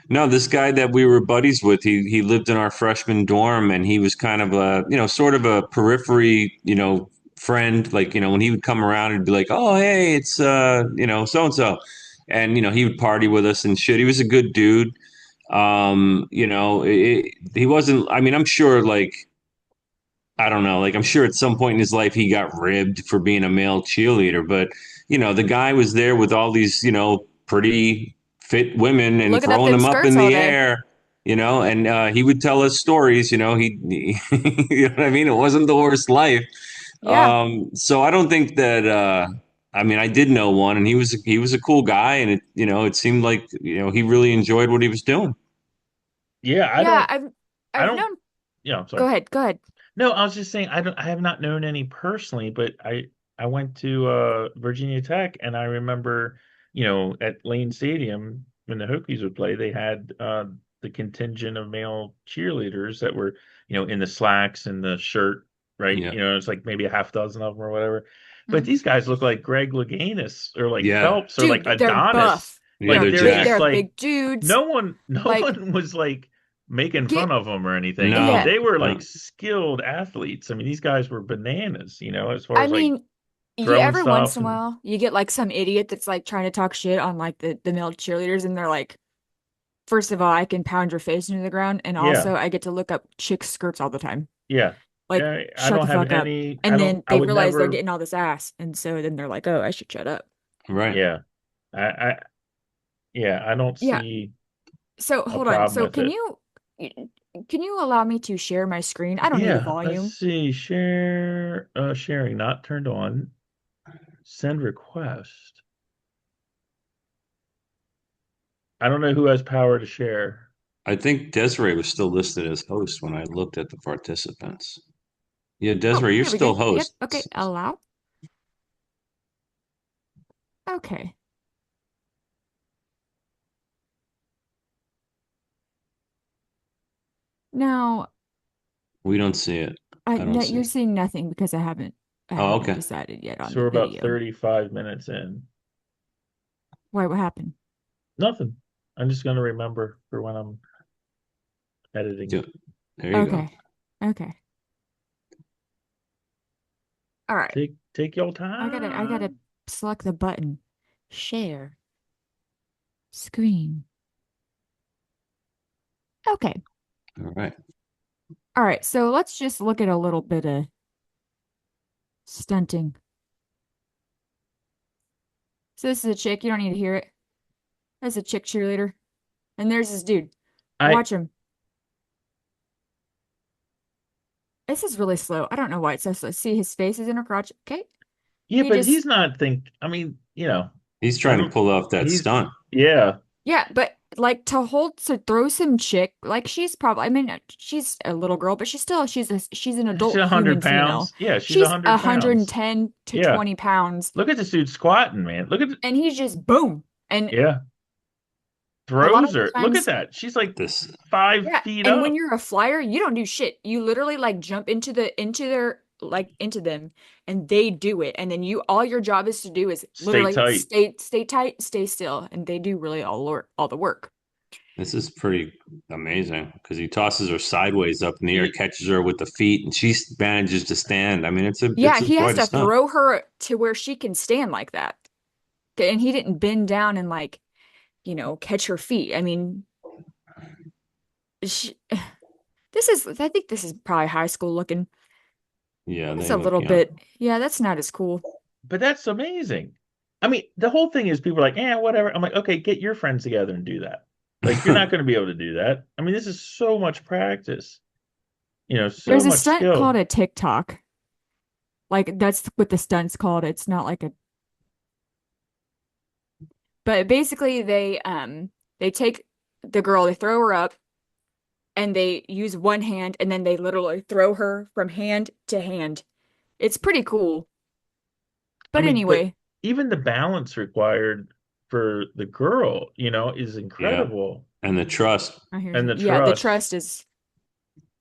no, this guy that we were buddies with, he lived in our freshman dorm and he was kind of a, sort of a periphery, friend. Like, when he would come around and be like, "Oh, hey, it's so and so." And he would party with us and shit. He was a good dude. He wasn't, I mean, I'm sure like I don't know. Like, I'm sure at some point in his life he got ribbed for being a male cheerleader, but the guy was there with all these, pretty fit women and Looking up throwing them them up skirts in all the day. air, and he would tell us stories. You know what I mean? It wasn't the worst life. Yeah. So I don't think that. I mean, I did know one, and he was a cool guy, and it seemed like he really enjoyed what he was doing. Yeah, Yeah, I I've don't known. yeah, I'm sorry. Go ahead. Go ahead. No, I was just saying I have not known any personally, but I went to Virginia Tech and I remember, at Lane Stadium when the Hokies would play, they had the contingent of male cheerleaders that were, in the slacks and the shirt, right? Yeah, It's like maybe a half dozen of them or whatever. But Mhm. these guys look like Greg Louganis or like yeah, Phelps or like Dude, they're Adonis. buff. yeah. Like They're they're jacked. just They're like big dudes. no Like, one was like making fun get of them or anything. I mean, yeah. No, they were no. like skilled athletes. I mean, these guys were bananas, as far I as like mean, you throwing every once stuff in a and while you get like some idiot that's like trying to talk shit on like the male cheerleaders, and they're like, first of all, I can pound your face into the ground, and yeah, also I get to look up chicks' skirts all the time. yeah. Like, Yeah, I shut don't the have fuck up. any And then I they would realize they're never getting all this ass, and so then they're like, oh, I should shut up. Right. yeah. I yeah, I don't Yeah. see So a hold on. problem So with it. can you allow me to share my screen? I don't need a Yeah, let's volume. see. Sharing not turned on. Send request. I don't know who has power to share. I think Desiree was still listed as host when I looked at the participants. Yeah, Oh, Desiree, you're here we still go. Yep. host. Okay. Allow. Okay. Now, We don't see it. I I don't no, see you're it. seeing nothing because I Oh, haven't okay. decided yet on So the we're about video. 35 minutes in. Why, what happened? Nothing. I'm just gonna remember for when I'm editing. There you go. Okay. Okay. All right. Take your I gotta time. select the button. Share screen. Okay. All right. All right. So let's just look at a little bit of stunting. So this is a chick. You don't need to hear it. That's a chick cheerleader. And there's this dude. I Watch him. This is really slow. I don't know why it's so slow. See, his face is in her crotch. Okay. yeah, He but just, he's not think. I mean, He's trying to every, pull off that he's stunt. yeah. yeah, but like to throw some chick, like she's probably, I mean, she's a little girl, but she's an She's adult human 100 pounds. female. Yeah, she's She's 100 pounds. 110 to Yeah, 20 pounds, look at this dude squatting, man. Look at and he's just boom. And yeah, a lot throws of the her. Look at times, that. She's like This 5 feet and when up. you're a flyer, you don't do shit. You literally like jump into them, and they do it. And then all your job is to do is Stay literally tight. stay tight, stay still, and they do really all the work. this is pretty amazing because he tosses her sideways up in the air, He- catches her with the feet, and she manages to stand. I mean, Yeah, it's he has quite a to stunt. throw her to where she can stand like that. Okay, and he didn't bend down and like, catch her feet. I mean, she, I think this is probably high school looking. Yeah, That's they a look little young. bit, yeah, that's not as cool. But that's amazing. I mean, the whole thing is people are like, whatever. I'm like, okay, get your friends together and do that. Like, you're not going to be able to do that. I mean, this is so much practice, so There's a much stunt called skill. a TikTok. Like that's what the stunt's called. It's not like a, but basically they take the girl, they throw her up, and they use one hand, and then they literally throw her from hand to hand. It's pretty cool. I But mean, but anyway, even the balance required for the girl, is Yeah, incredible. and the trust. I hear And the yeah, the trust trust is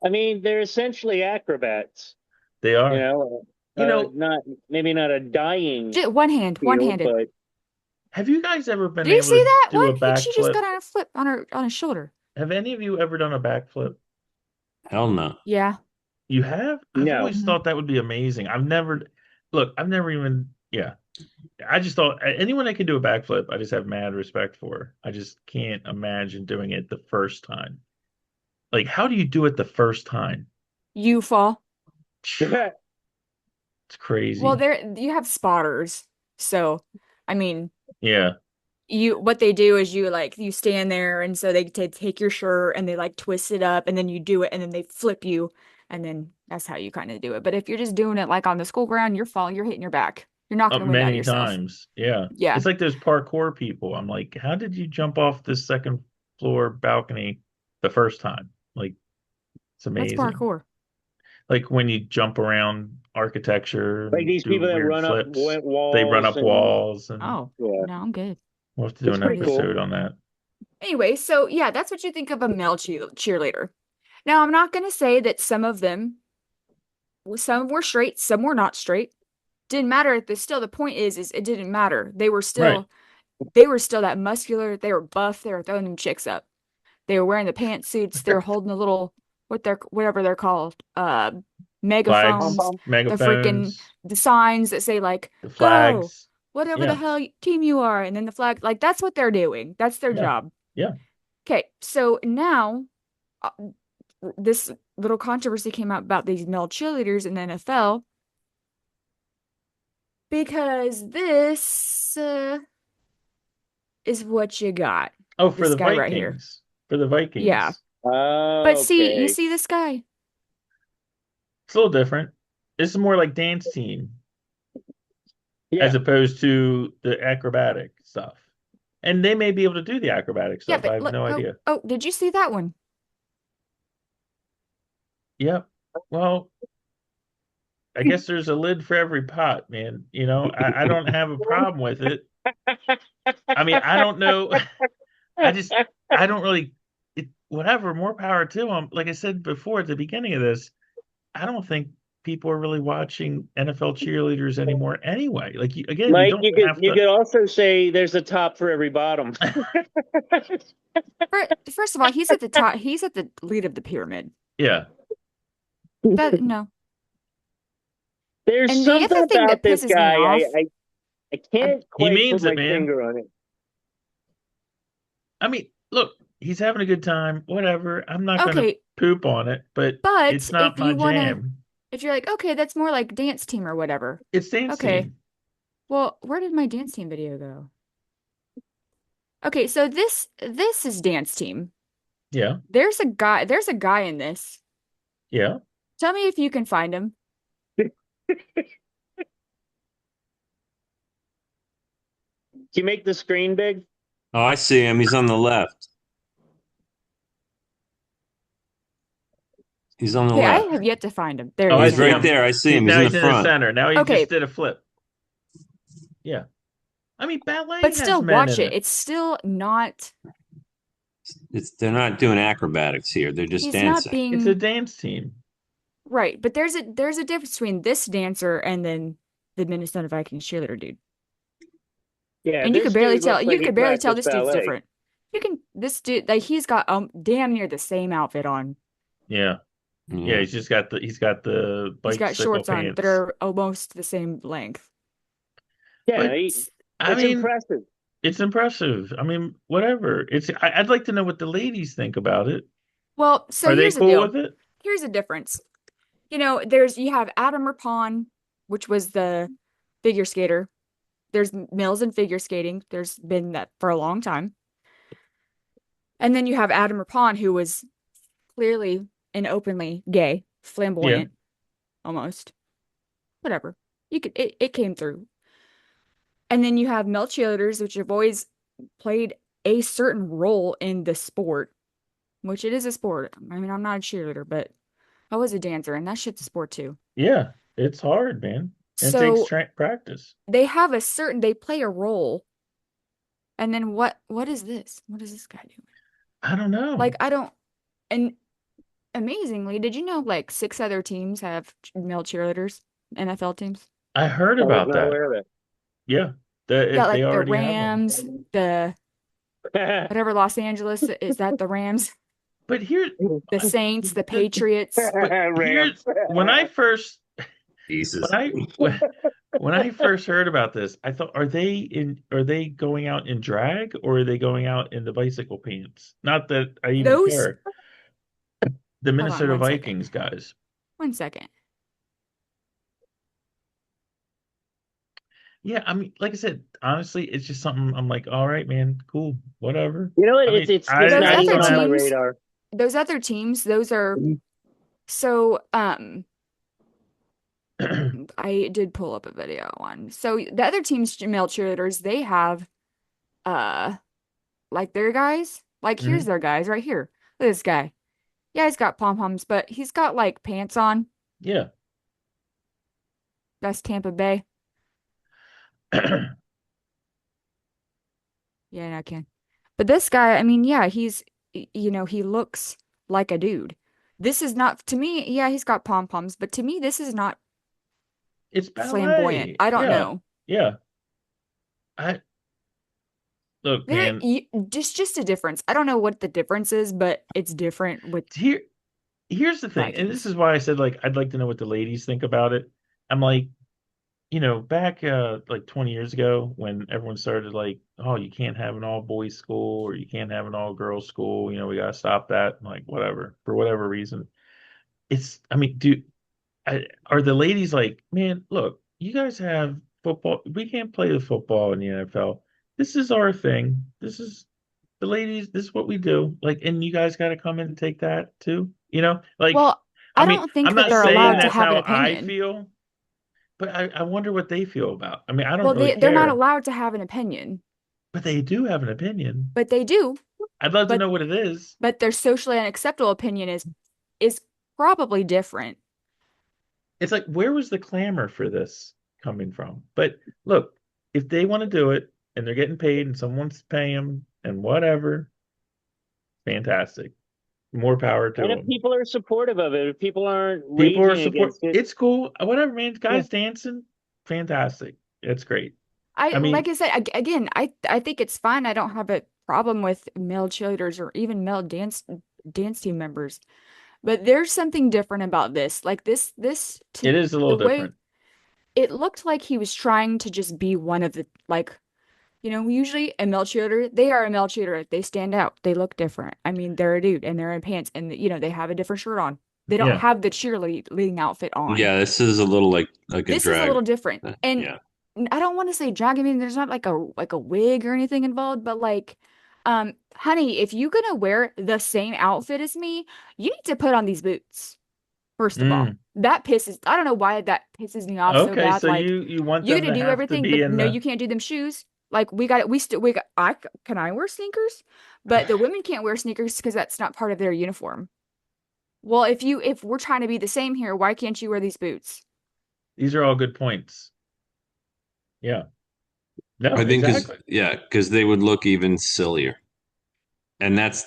I mean, they're essentially acrobats. they You are. know, You know, not maybe not a dying just one hand, field, one-handed. but have you guys ever been Did you able see to that do one? a She just backflip? got on a flip on his shoulder. Have any of you ever done a backflip? Hell no. Yeah. You have? I've no. always Mhm. thought that would be amazing. I've never even, yeah. I just thought anyone that can do a backflip, I just have mad respect for. I just can't imagine doing it the first time. Like, how do you do it the first time? You fall. It's Well, crazy. you have spotters. So, I mean, Yeah. what they do is you stand there, and so they take your shirt and they like twist it up, and then you do it, and then they flip you, and then that's how you kind of do it. But if you're just doing it like on the school ground, you're hitting your back. You're knocking the wind out of Many yourself. times. Yeah. Yeah, It's like those parkour people. I'm like, how did you jump off this second floor balcony the first time? Like, it's that's amazing. parkour. Like when you jump around architecture Like and these do people that weird run up flips, they run walls up and walls, and Oh, yeah, no, I'm good. we'll have to do it's an I'm pretty good. episode cool. on that. Anyway, so yeah, that's what you think of a male cheerleader. Now, I'm not going to say that some were straight, some were not straight. Didn't matter. The point is it didn't matter. Right. They were still that muscular. They were buff. They were throwing them chicks up. They were wearing the pantsuits. They were holding the little whatever they're called, Pom Flags, megaphones, pom. megaphones, the signs that say like the "Go," flags. whatever the Yeah. hell team you are, and then the flag. Like that's what they're doing. That's their Yeah. job. Yeah. Okay, so now uh, this little controversy came out about these male cheerleaders in the NFL because this is what you got. Oh, for This the guy right here. Vikings. For the Yeah. Vikings. But see, you Okay. see this guy? It's a little different. It's more like dance team as Yeah. opposed to the acrobatic stuff. And they may be able to do the acrobatic Yeah, stuff. I but have look, no idea. did you see that one? Yep. Well, I guess there's a lid for every pot, man. I don't have a problem with it. I mean, I don't know. I just, I don't really, whatever, more power to them. Like I said before at the beginning of this, I don't think people are really watching NFL cheerleaders anymore anyway. Like, again, you Mike, don't have you to. could also say there's a top for every bottom. First of all, he's at the top. He's at the lead of the pyramid. Yeah. That no. There's And the something other thing about that this pisses me guy. off, I can't He quite put means it, my man. finger on it. I mean, look, he's having a good time. Whatever. I'm not going to okay, poop on it, but but it's not if my you wanna, jam. if you're like, okay, that's more like dance team or whatever. It's dance Okay, team. Well, where did my dance team video go? Okay, so this is dance team. Yeah, There's a guy in this. yeah. Tell me if you can find him. Can you make the screen big? Oh, I see him. He's on the left. He's on the Okay, I left. have yet to find him. There Oh, he I is He's see right right now. him. there. I see him. He's Now in the he's in the front. center. Now he Okay, just did a flip. Yeah. I mean, ballet but has still men watch in it. it. It's still not They're not doing acrobatics here. They're just he's not dancing. It's a being dance team. right, but there's a difference between this dancer and then the Minnesota Vikings cheerleader dude. Yeah, And this dude looks you like he could barely tell practiced this dude's ballet. different. You can this dude like he's got damn near the same outfit on. Yeah. Yeah, Yeah. he's got the He's got bicycle shorts on that pants. are almost the same length. Yeah, But I it's mean, impressive. it's impressive. I mean, whatever. I'd like to know what the ladies think about it. Well, so Are they here's the cool deal. with it? Here's the difference. You have Adam Rippon, which was the figure skater. There's males in figure skating. There's been that for a long time. And then you have Adam Rippon, who was clearly and openly gay, Yeah. flamboyant, almost. Whatever. It came through. And then you have male cheerleaders, which have always played a certain role in the sport, which it is a sport. I mean, I'm not a cheerleader, but I was a dancer, and that shit's a sport too. Yeah. It's hard, man. And it takes So practice. they play a role. And then what is this? What is this guy doing? I don't know. Like, and amazingly, did you know like 6 other teams have male cheerleaders, NFL teams? I heard I was about not that. aware of Yeah. Yeah, They like the already have them. Rams, the it. whatever Los Angeles, is that the Rams? But here, The Saints, the the, Patriots. but here's Rams. when I first Jesus. when I first heard about this, I thought, are they going out in drag or are they going out in the bicycle pants? Not that I even Those, care. The hold on Minnesota 1 second. Vikings guys. 1 second. Yeah, I mean, like I said, honestly, it's just something I'm like, all right, man, cool, whatever. You know what? I mean, It's I just Those not I other even still on my have teams, radar. those other teams, those are so I did pull up a video on. So the other team's male cheerleaders, they have like their guys. Like here's Mhm. their guys right here. Look at this guy. Yeah, he's got pom-poms, but he's got like pants on. Yeah. That's Tampa Bay. Yeah, I can. But this guy, I mean, yeah, he looks like a dude. This is not, to me, yeah, he's got pom-poms, but to me, this is not It's flamboyant. ballet. I don't Yeah. know. Yeah. I look, There, man, just a difference. I don't know what the difference is, but it's different with here's the thing, and this Vikings. is why I said like I'd like to know what the ladies think about it. I'm like, back like 20 years ago when everyone started like, oh, you can't have an all boys school or you can't have an all girls school, we gotta stop that. I'm like, whatever, for whatever reason. I mean, are the ladies like, man, look, you guys have football. We can't play the football in the NFL. This is our thing. This is the ladies. This is what we do. Like, and you guys got to come in and take that too. Like, Well, I I mean, don't think I'm that not they're saying allowed to that's have an how I opinion. feel, but I wonder what they feel about. I mean, I don't Well, really they're not care, allowed to have an opinion, but they do have an opinion. but they do. I'd love to But know what it is. but their socially unacceptable opinion is probably different. It's like, where was the clamor for this coming from? But look, if they want to do it and they're getting paid and someone's paying them and whatever, fantastic. More power to And if them. people are supportive of it, if people aren't People are raging support. against it, It's cool. Whatever, man. yeah. Guys dancing, fantastic. It's great. I I like mean, I said again, I think it's fine. I don't have a problem with male cheerleaders or even male dance team members. But there's something different about this. Like this to it is a the little way different. it looked like he was trying to just be one of the like, usually a male cheerleader, they are a male cheerleader. They stand out. They look different. I mean, they're a dude and they're in pants and they have a different shirt on. They don't Yeah. have the cheerleading outfit on. Yeah, this is a little like a This is a drag. little different. And Yeah. I don't want to say drag. I mean, there's not like a wig or anything involved, but like, honey, if you're gonna wear the same outfit as me, you need to put on these boots. First of all, Mm. I don't know why that pisses me off so Okay, bad. so Like, you want you're them gonna to do have to everything, be but in no, the you can't do them shoes. Like, can I wear sneakers? But the women can't wear sneakers because that's not part of their uniform. Well, if we're trying to be the same here, why can't you wear these boots? These are all good points. Yeah. No, I think exactly. because they would look even sillier. And Well, that's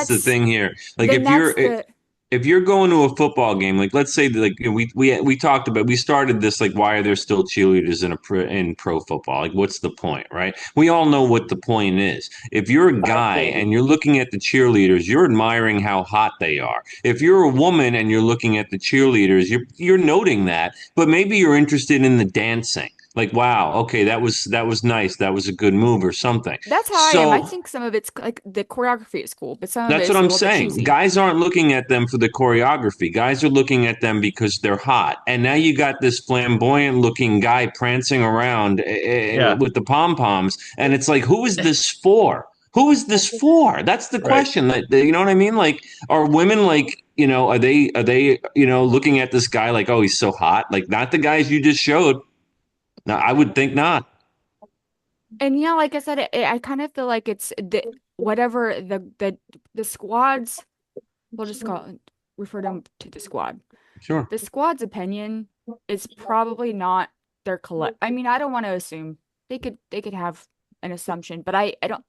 the thing here. Like then that's the if you're going to a football game, like let's say that, like we talked about, we started this, like, why are there still cheerleaders in pro football? Like, what's the point, right? We all know what the point is. If you're a guy and you're looking at the cheerleaders, you're admiring how hot they are. If you're a woman and you're looking at the cheerleaders, you're noting that, but maybe you're interested in the dancing. Like, wow, okay, that was nice. That was a good move or something. That's how I am. I So think some of it's like the choreography is cool, but some of that's it what is a I'm little bit saying. cheesy. Guys aren't looking at them for the choreography. Guys are looking at them because they're hot. And now you got this flamboyant looking guy prancing around Yeah. with the pom poms. And it's like, who is this for? Who is this for? That's the Right. question. You know what I mean? Like, are women, like, are they looking at this guy like, oh, he's so hot? Like, not the guys you just showed. No, I would think not. And yeah, like I said, I kind of feel like it's whatever the squads. We'll just refer them to the squad. Sure. The squad's opinion is probably not their collect. I mean, I don't want to assume they could have an assumption, but I don't.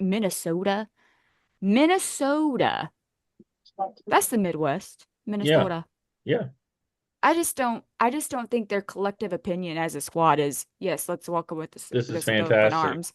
Minnesota, that's the Midwest, Yeah. Minnesota. Yeah. I just don't think their collective opinion as a squad is, yes, let's welcome This is this with open fantastic. arms.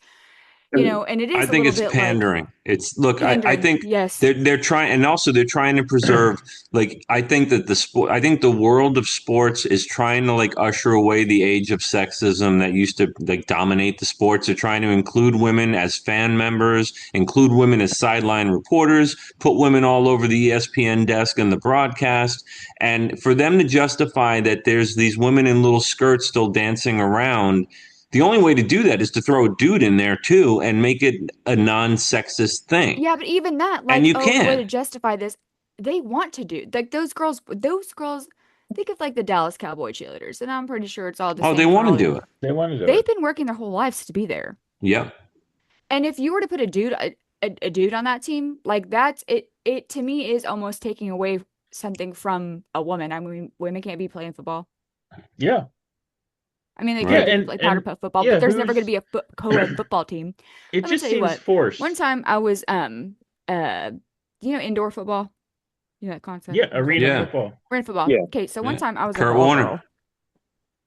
And it I is a think little it's bit like pandering. It's look, I pandering. think Yes. they're trying, and also they're trying to preserve, like, I think that I think the world of sports is trying to, like, usher away the age of sexism that used to, like, dominate the sports. They're trying to include women as fan members, include women as sideline reporters, put women all over the ESPN desk and the broadcast. And for them to justify that there's these women in little skirts still dancing around, the only way to do that is to throw a dude in there too and make it a non-sexist thing. Yeah, but even that, And like, you oh, the way to can. justify this, they want to do like those girls, think of like the Dallas Cowboy cheerleaders, and I'm pretty sure it's all the Oh, they same for want to all the do it. They want to do they've it. been working their whole lives to be there. Yep. And if you were to put a dude on that team, like that's it to me is almost taking away something from a woman. I mean, women can't be playing football. Yeah. I mean, Yeah, they Right. could play powder and puff football, but yeah, there's never going to who's be a co-ed football team. it Let me just tell you seems what. One forced. time I was uh indoor football. You know that Yeah, concept? arena Yeah. football. Arena football. Yeah. Okay, so one Yeah. time I was a Kurt ball Warner. girl.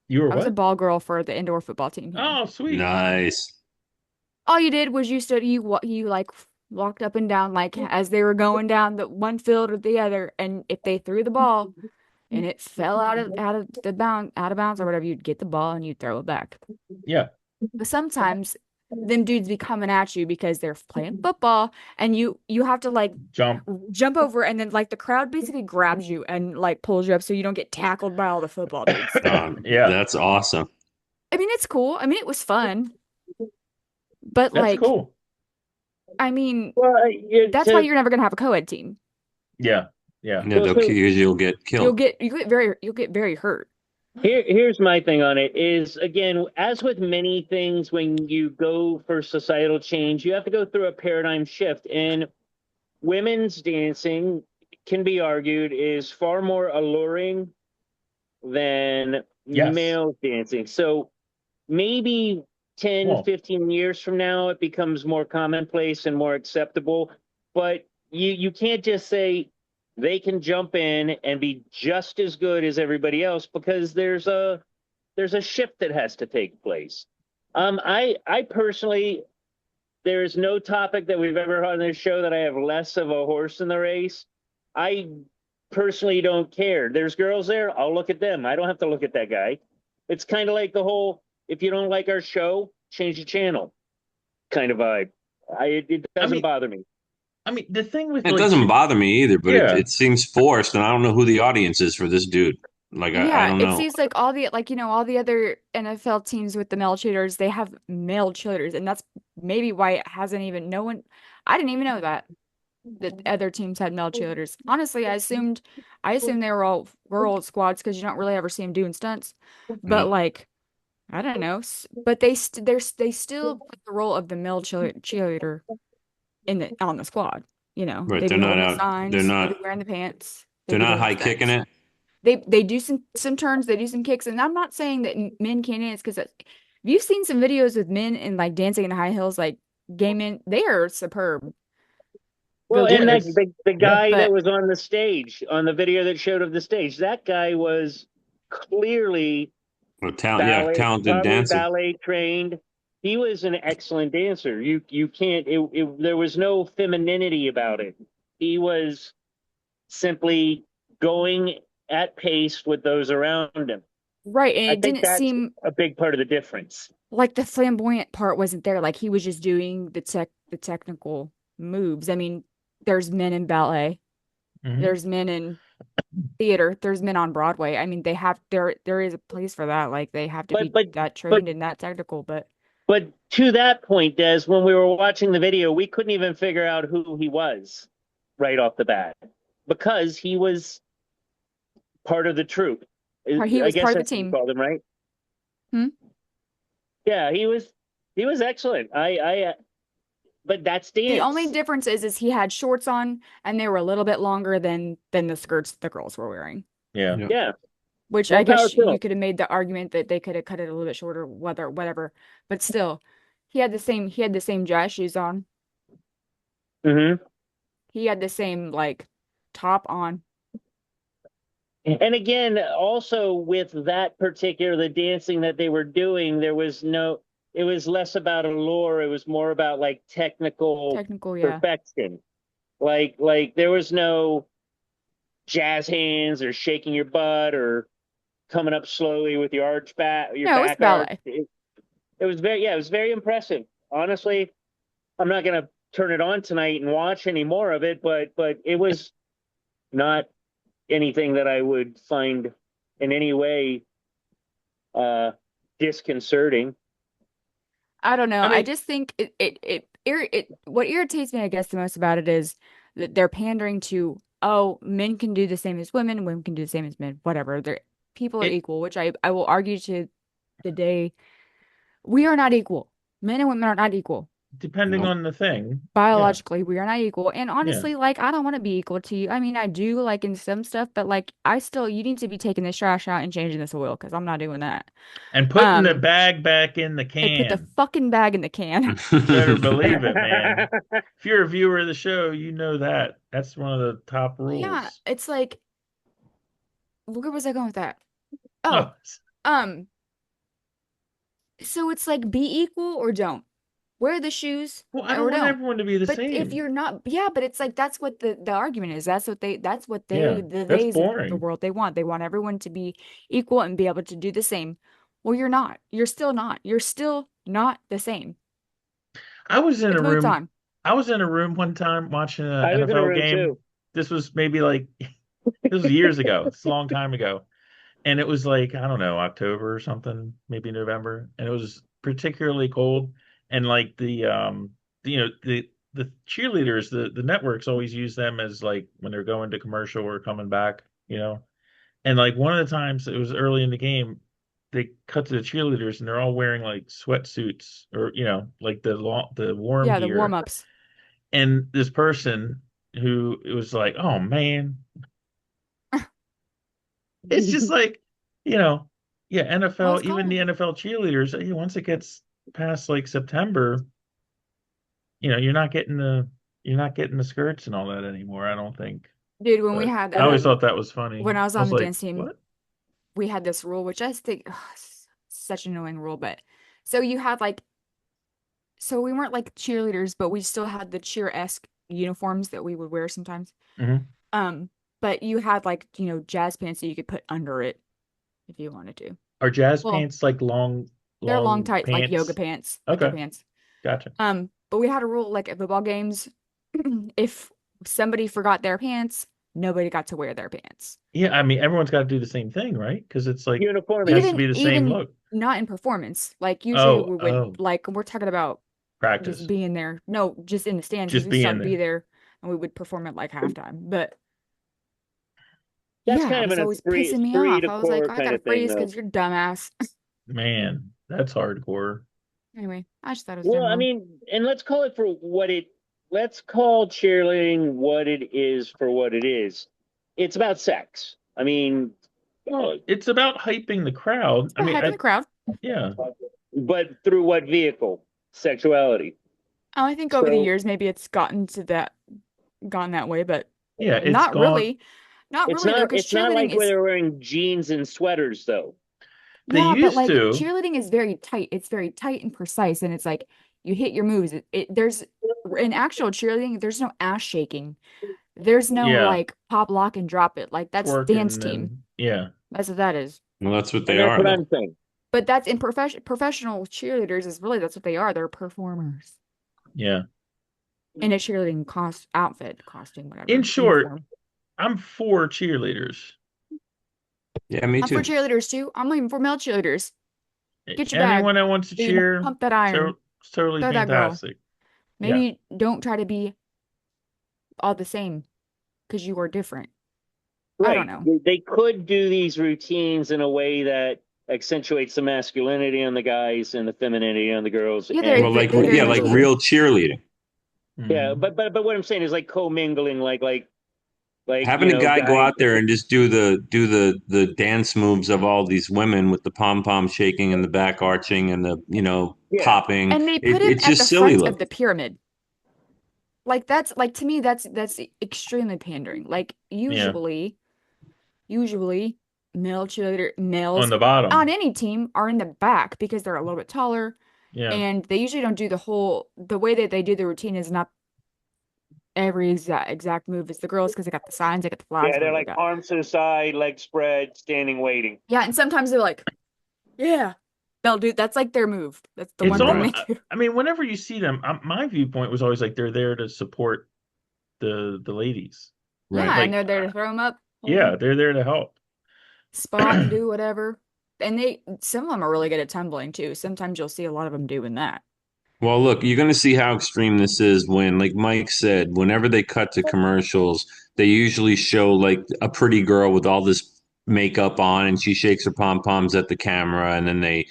You were I was a what? ball girl for the indoor football team here. Oh, sweet. Nice. All you did was you like walked up and down like as they were going down the one field or the other, and if they threw the ball and it fell out of bounds or whatever, you'd get the ball and you'd throw it back. Yeah. But sometimes them dudes be coming at you because they're playing football and you have to like Jump. jump over and then like the crowd basically grabs you and like pulls you up so you don't get tackled by all the football dudes. Yeah. That's awesome. I mean, it's cool. I mean, it was fun. But That's like, cool. I mean, Well, that's why you're never gonna have a co-ed team. Yeah. Yeah. Yeah, well, so you'll get killed. You'll get very hurt. here's my thing on it is, again, as with many things, when you go for societal change, you have to go through a paradigm shift. And women's dancing can be argued is far more alluring than Yes. male dancing. So maybe 10, Well, 15 years from now, it becomes more commonplace and more acceptable. But you can't just say they can jump in and be just as good as everybody else, because there's a shift that has to take place. I personally, there is no topic that we've ever had on this show that I have less of a horse in the race. I personally don't care. There's girls there, I'll look at them. I don't have to look at that guy. It's kind of like the whole, if you don't like our show, change the channel kind of vibe. It doesn't bother me. I mean, the thing with It like doesn't bother me either, but yeah. it seems forced, and I don't know who the audience is for this dude. Like I Yeah, don't it know. seems like all the other NFL teams with the male cheerleaders, they have male cheerleaders, and that's maybe why it hasn't even no one. I didn't even know that other teams had male cheerleaders. Honestly, I assumed they were all girl squads because you don't really ever see them doing stunts. But Yep. like, I don't know, but they still play the role of the male cheerleader on the squad. Right. They They're be not holding the out. signs, they be wearing the pants, they They're be not doing the high kicking stunts. it. They do some turns, they do some kicks, and I'm not saying that men can't dance because have you seen some videos with men and like dancing in high heels, like gay men? They are superb. Go Well, Yeah, and look. that it's the yeah. guy that But was on the stage on the video that showed of the stage, that guy was clearly A talent, yeah, ballet, talented probably dancer. ballet trained. He was an excellent dancer. You can't. There was no femininity about it. He was simply going at pace with those around him. right, and I it think didn't that's seem a big part of the difference. like the flamboyant part wasn't there. Like he was just doing the technical moves. I mean, there's men in ballet, Hmm. there's men in theater, there's men on Broadway. I mean, there is a place for that. Like they have to But be but that but trained and that technical. But but to that point, Des, when we were watching the video, we couldn't even figure out who he was right off the bat because he was part of the troupe. he I was part guess of the that's what you team. called him, right? Hmm? Yeah, he was excellent. But that's The only dance. difference is he had shorts on and they were a little bit longer than the skirts the girls were wearing. Yeah. Yep. Yeah, Which I more power guess to you him. could have made the argument that they could have cut it a little bit shorter, whatever. But still, he had the same jazz shoes on. Hmm. He had the same like top on. And again, also with that particular the dancing that they were doing, there was no. It was less about allure. It was more about like technical Technical, yeah. perfection. Like there was no jazz hands or shaking your butt or coming up slowly with your No, it's back arch. ballet. It was very, yeah, it was very impressive. Honestly, I'm not gonna turn it on tonight and watch any more of it, but it was not anything that I would find in any way uh disconcerting. I don't know. I I mean, just think what irritates me, I guess, the most about it is that they're pandering to, oh, men can do the same as women can do the same as men, whatever. People are it equal, which I will argue to the day we are not equal. Men and women are not equal. depending Nope. on the thing. Yeah. Biologically, we are not equal. And Yeah. honestly, like, I don't want to be equal to you. I mean, I do like in some stuff, but like, you need to be taking this trash out and changing this oil because I'm not doing that. And putting the Um, bag back in the I put the can. fucking bag in the can. Better believe it, man. If you're a viewer of the show, you know that. That's one of the top Yeah, rules. it's like, where was I going with that? Oh, Oh, um, so it's like be equal or don't. Wear the shoes well, I don't or want don't. everyone to be the But if same. you're not, yeah, but it's like that's what the argument is. Yeah, The that's theys of the boring. world they want. They want everyone to be equal and be able to do the same. Well, you're not. You're still not. You're still not the same. I was in a It's movie room. time. I was in a room one time watching an I was in a NFL room game. too. This was maybe like this was years ago. It's a long time ago. And it was like, I don't know, October or something, maybe November. And it was particularly cold. And like the cheerleaders, the networks always use them as like when they're going to commercial or coming back, you know. And like one of the times it was early in the game, they cut to the cheerleaders and they're all wearing like sweatsuits or like the warm Yeah, the warm gear. ups. And this person who it was like, oh man, it's just like, you know, yeah, Well, NFL, it's even the cold. NFL cheerleaders, once it gets past like September, you're not getting the skirts and all that anymore, I don't think. Dude, when we But had I always thought that was funny. when I was I on was the like, dance team, what? we had this rule, which I just think such an annoying rule, but so you had like so we weren't like cheerleaders, but we still had the cheer-esque uniforms that we would wear sometimes. Hmm. Um, but you had like, jazz pants that you could put under it if you wanted to. Are jazz Well, pants like long, they're long long tight like yoga pants? pants, yoga Okay, pants. gotcha. But we had a rule like at football games, if somebody forgot their pants, nobody got to wear their pants. Yeah, I mean, everyone's got to do the same thing, right? Because it's like it Uniformity. has to be the same Even look. not in performance. Like usually we would Oh, like we're talking about just practice. being there. No, just in the stands because Just we still had being to be there. there and we would perform at like halftime. But That's yeah, it kind of was in a always three pissing me three off. to I was like, four I kind gotta of thing, freeze though. because you're dumbass. Man, that's hardcore. Anyway, I just thought it was Well, dumb I though. mean, and let's call it for what it. Let's call cheerleading what it is for what it is. It's about sex. I mean, Well, it's about hyping the crowd. I But mean, hyping the crowd. yeah, but through what vehicle? Sexuality. Oh, I think over the So years maybe it's gone that way, but yeah, it's not gone. really. Not it's really though, not. because It's not cheerleading like where is they're wearing jeans and sweaters, though. They yeah, but used like to. cheerleading is very tight. It's very tight and precise, and it's like you hit your moves. There's in actual cheerleading, there's no ass shaking. There's no Yeah, like pop, lock, and drop it. Like that's dance twerking team. and yeah, That's what that is. Well, that's what And they that's are, what though. I'm saying. But that's in professional cheerleaders is really that's what they are. They're performers yeah. in a cheerleading costume, In whatever, short, uniform. I'm for cheerleaders. Yeah, me I'm for too. cheerleaders too. I'm even for male cheerleaders. Get your bag. Anyone that wants to You know, cheer, pump that iron. it's totally Throw that girl. fantastic. Yeah, Maybe don't try to be all the same because you are different. I don't Right. know. They could do these routines in a way that accentuates the masculinity on the guys and the femininity on the girls. Yeah, And Well, like they very yeah, much like could. real cheerleading. yeah, Mhm. but what I'm saying is like commingling, like Having a guy go guys. out there and just do the dance moves of all these women with the pom pom shaking and the back arching and the Yeah, popping. And they put him It's at the just silly front of look. the pyramid. Like that's like to me that's extremely pandering. Like Yeah, usually on males the on bottom. any team are in the back because they're a little bit taller Yeah, and they usually don't do the way that they do the routine is not every exact move as the girls because they got the signs, they got the flags, yeah, they're whatever they like got. arms to the side, legs spread, standing waiting. Yeah, and sometimes they're like, yeah, they'll do that's like their move. That's the it's one thing almost. they do. I mean, whenever you see them, my viewpoint was always like they're there to support the ladies. Right. Yeah, and Like, they're there to throw them up, hold yeah, them, they're there to help. spot, do whatever. And some of them are really good at tumbling too. Sometimes you'll see a lot of them doing that. Well, look, you're going to see how extreme this is when, like Mike said, whenever they cut to commercials, they usually show like a pretty girl with all this makeup on and she shakes her pom poms at the camera and then they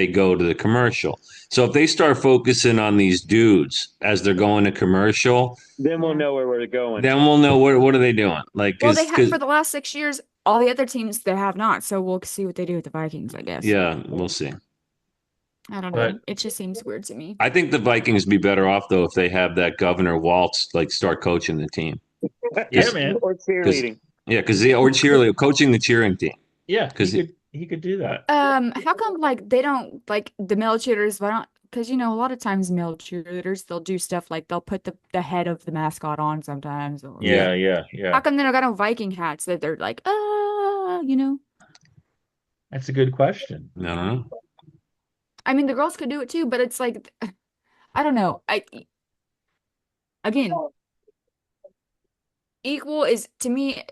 go to the commercial. So if they start focusing on these dudes as they're going to commercial, Then we'll Yeah. know where we're going. then we'll know what are they doing? Like Well, they have cuz for the last 6 years, all the other teams they have not. So we'll see what they do with the Vikings, I guess. yeah, we'll see. I don't But know. It just seems weird to me. I think the Vikings be better off though if they have that Governor Waltz like start coaching the team. yeah, Just man. Or because cheerleading. yeah, because or cheerleader coaching the cheering team. Yeah, Because he could do that. How come like they don't like the male cheerleaders? Why don't? Because a lot of times male cheerleaders they'll do stuff like they'll put the head of the mascot on sometimes, or Yeah, yeah, yeah, how yeah. come they don't got no Viking hats that they're like That's a good question. I don't know. I mean the girls could do it too, but it's like I don't know. Again, equal is to me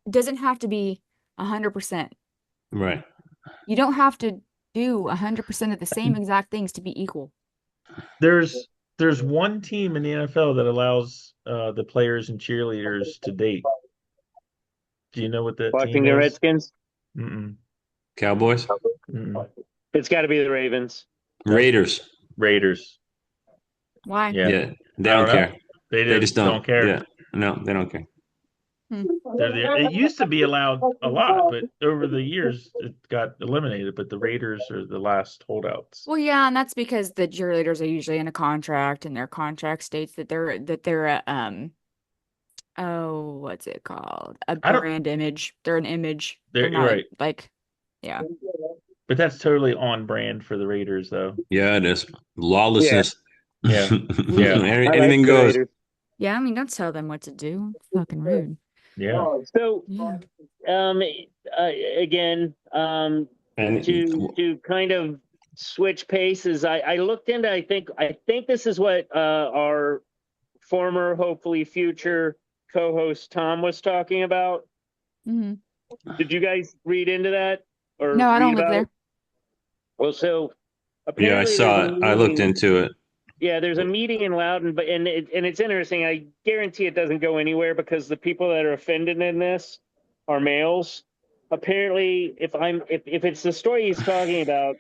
doesn't have to be 100%. Right. You don't have to do 100% of the same exact things to be equal. There's one team in the NFL that allows the players and cheerleaders to date. Do you know what that team Washington is? Redskins. Mm-mm, Cowboys, mm-mm. It's got to be the Ravens. Raiders. Raiders. Why? Yeah. Yeah, they I don't don't know. care. They They just don't care. Yeah, no, they don't care. It used to be allowed a lot, but over the years it got eliminated. But the Raiders are the last holdouts. Well, yeah, and that's because the cheerleaders are usually in a contract, and their contract states that they're a oh, what's it called? A I don't. brand image. They're an image. They're, They're you're not right, like yeah. but that's totally on brand for the Raiders, though. Yeah, it is lawlessness. Yeah, yeah, I like Anything the goes. Raiders. Yeah, I mean, don't tell them what to do. It's fucking rude. yeah. So, Yeah. again, And to kind of switch paces, I looked into. I think this is what our former, hopefully future co-host Tom was talking about. Hmm. Did you guys read into that or No, I read don't live about it? there. Well, so Yeah, I apparently there's a saw it. I looked meeting. into it. Yeah, there's a meeting in Loudon, but and it's interesting. I guarantee it doesn't go anywhere because the people that are offended in this are males. Apparently, if it's the story he's talking about,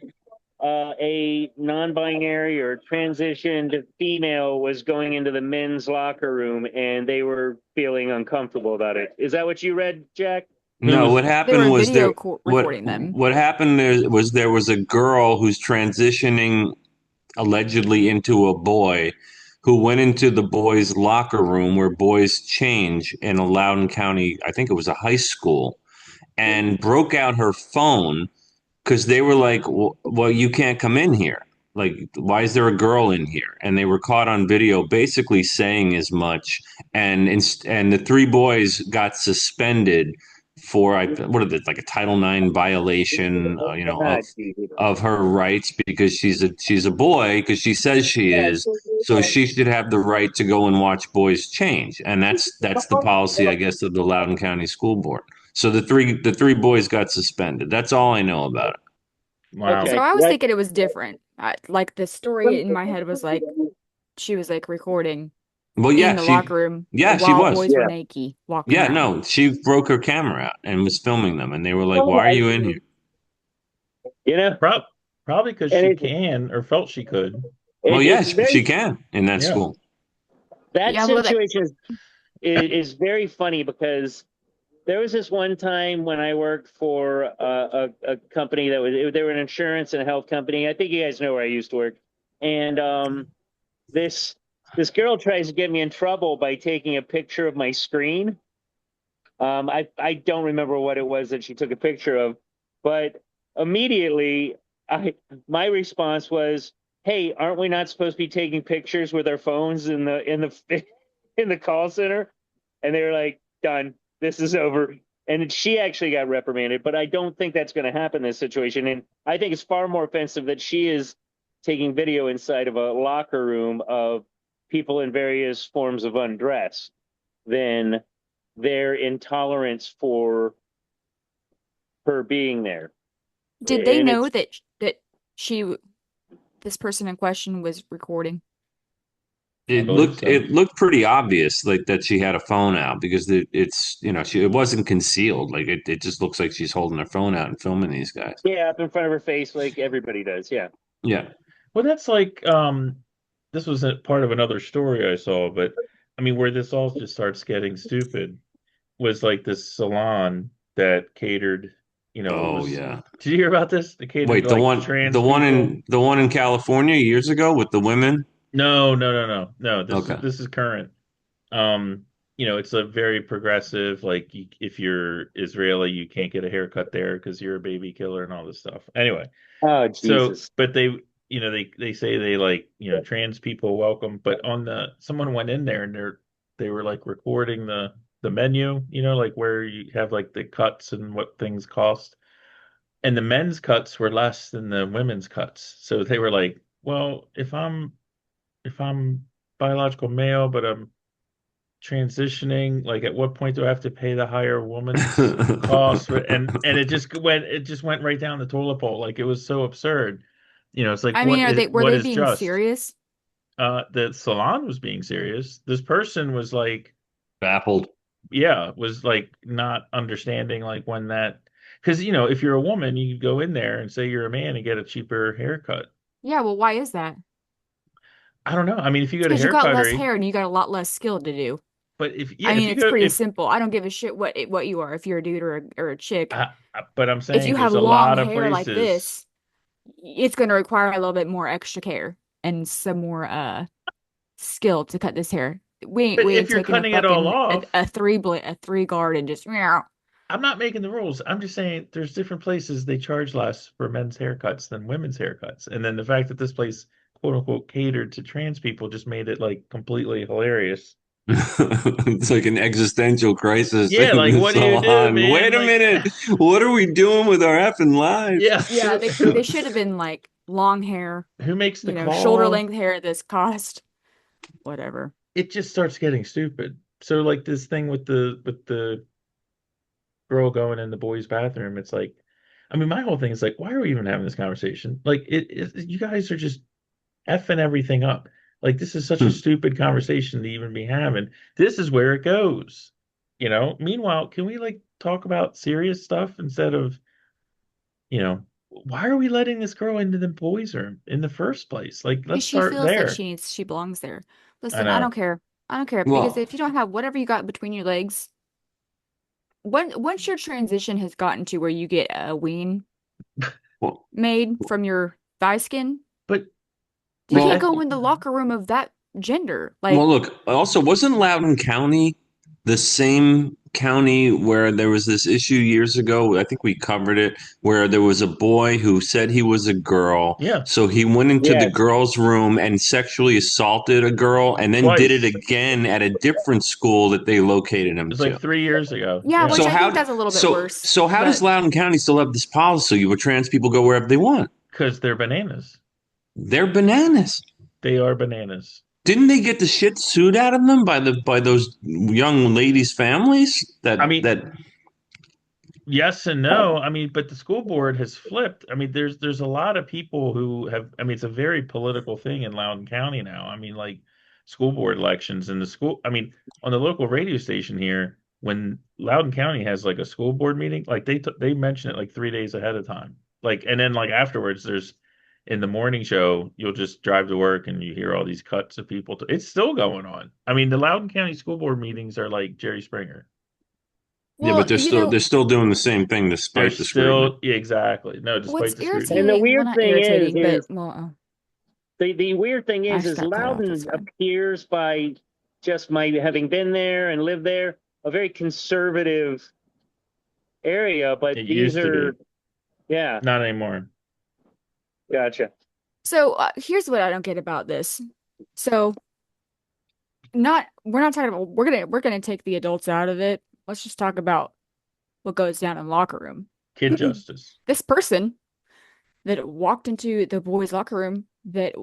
a non-binary or transitioned female was going into the men's locker room and they were feeling uncomfortable about it. Is that what you read, Jack? It No, was what They were happened was video recording them. what happened there was a girl who's transitioning allegedly into a boy who went into the boys' locker room where boys change in a Loudoun County, I think it was a high school, and broke out her phone because they were like, well, you can't come in here. Like, why is there a girl in here? And they were caught on video basically saying as much. And the three boys got suspended for, what are they, like a Title IX violation, Ah, geez. of her rights because she's a boy because she says she is. So she should have the right to go and watch boys change. And that's the policy, I guess, of the Loudoun County School Board. So the three boys got suspended. That's all I know about it. wow. So Okay. I was thinking it was different. Like the story in my head was like she was like recording Well, in yeah, the locker room she while was. boys were Yeah. naked walking Yeah, around. no, she broke her camera out and was filming them, and they were like, "Why are you in here?" You know, Prob Probably because and she can or felt she could. Well, it's yes, she very can in that Yeah. school. that Yeah, well, situation is very funny because there was this one time when I worked for a company that they were an insurance and a health company. I think you guys know where I used to work, and this this girl tries to get me in trouble by taking a picture of my screen. I don't remember what it was that she took a picture of, but immediately my response was, "Hey, aren't we not supposed to be taking pictures with our phones in the in the call center?" And they were like, "Done. This is over." And she actually got reprimanded, but I don't think that's going to happen in this situation. And I think it's far more offensive that she is taking video inside of a locker room of people in various forms of undress than their intolerance for her being there. did they And know it's that she this person in question was recording? I believe so. It looked pretty obvious, like that she had a phone out because it wasn't concealed. Like it just looks like she's holding her phone out and filming these guys. yeah, up in front of her face like everybody does. Yeah. Yeah. Well, that's like this was a part of another story I saw, but I mean, where this all just starts getting stupid was like this salon that catered, it Oh was. yeah. Did you hear about this? They catered Wait, like trans people. the one in California years ago with the women? No, no, no, no, no. Okay. This is current. Um, it's a very progressive. Like, if you're Israeli, you can't get a haircut there because you're a baby killer and all this stuff. Anyway, Oh so Jesus. but they say they like trans people welcome, but someone went in there and they were like recording the menu, like where you have like the cuts and what things cost, and the men's cuts were less than the women's cuts. So they were like, well, if I'm biological male, but I'm transitioning, like at what point do I have to pay the higher woman's cost? And it just went right down the toilet bowl. Like, it was so absurd. It's like, I mean, were what they is being just? serious? The salon was being serious. This person was like, Baffled. yeah, was like not understanding, like, when that, because if you're a woman, you could go in there and say you're a man and get a cheaper haircut. Yeah, well, why is that? I don't know. I mean, if you It's go to because you got less haircuttery, hair and you got a lot less skill to do. but if yeah, I if mean, you it's go pretty if simple. I don't give a shit what you are, if you're a dude or a chick. but I'm If saying you have there's a long lot of hair like places. this, it's going to require a little bit more extra care and some more skill to cut this hair. But We if ain't you're taking a cutting it all fucking off, a three guard and just meow. I'm not making the rules. I'm just saying there's different places they charge less for men's haircuts than women's haircuts. And then the fact that this place, quote unquote, catered to trans people just made it like completely hilarious. It's like an existential crisis Yeah, in like, the what do you do, salon. man? Wait a Like, minute. What are we doing with our effing lives? yeah, Yeah, they should have been like long hair, who makes the shoulder call? length hair at this cost, whatever. It just starts getting stupid So like this thing with the girl going in the boys' bathroom, it's like, I mean, my whole thing is like, why are we even having this conversation? Like, you guys are just effing everything up. Like, this is such a Hmm. stupid conversation to even be having. This is where it goes, you know? Meanwhile, can we like talk about serious stuff instead of, you know, why are we letting this girl into the boys' room in the first place? Like, let's Because she start feels like there. she belongs there. I Listen, I don't know. care. I don't care because Well, if you don't have whatever you got between your legs, once your transition has gotten to where you get a ween well, made from your thigh skin, But you like can't I well, go in the locker room of that gender. well, Like, look, also, wasn't Loudoun County the same county where there was this issue years ago? I think we covered it, where there was a boy who said he was a girl. yeah, So he went into the Yes. girls' room and sexually assaulted a girl and then did it twice. again at a different school that they located It him was like to. 3 years ago. yeah, Yeah. which So I think how that's a little bit so worse. so how does But Loudoun County still have this policy where trans people go wherever they want? Because they're bananas. They're bananas. They are bananas. Didn't they get the shit sued out of them by those young ladies' families I that mean, that yes and no. I mean, but the school board has flipped. I mean, there's a lot of people who have, I mean, it's a very political thing in Loudoun County now. I mean, like school board elections and the school, I mean, on the local radio station here, when Loudoun County has like a school board meeting, like they mention it like 3 days ahead of time. Like, and then like afterwards, there's in the morning show, you'll just drive to work and you hear all these cuts of people. It's still going on. I mean, the Loudoun County school board meetings are like Jerry Springer. yeah, but well, you know, they're still doing the same thing They're despite the scrutiny. still, yeah, exactly. No, what's despite the scrutiny. And the irritating, well, weird not thing irritating, but is well, oh, the weird thing I is just got cut off. That's Loudon fine. appears by just my having been there and lived there, a very conservative area, but It these used to are, be. yeah, Not anymore. gotcha. So here's what I don't get about this. So not we're not talking about we're gonna take the adults out of it. Let's just talk about what goes down in the locker room. Kid justice. This person that walked into the boys' locker room that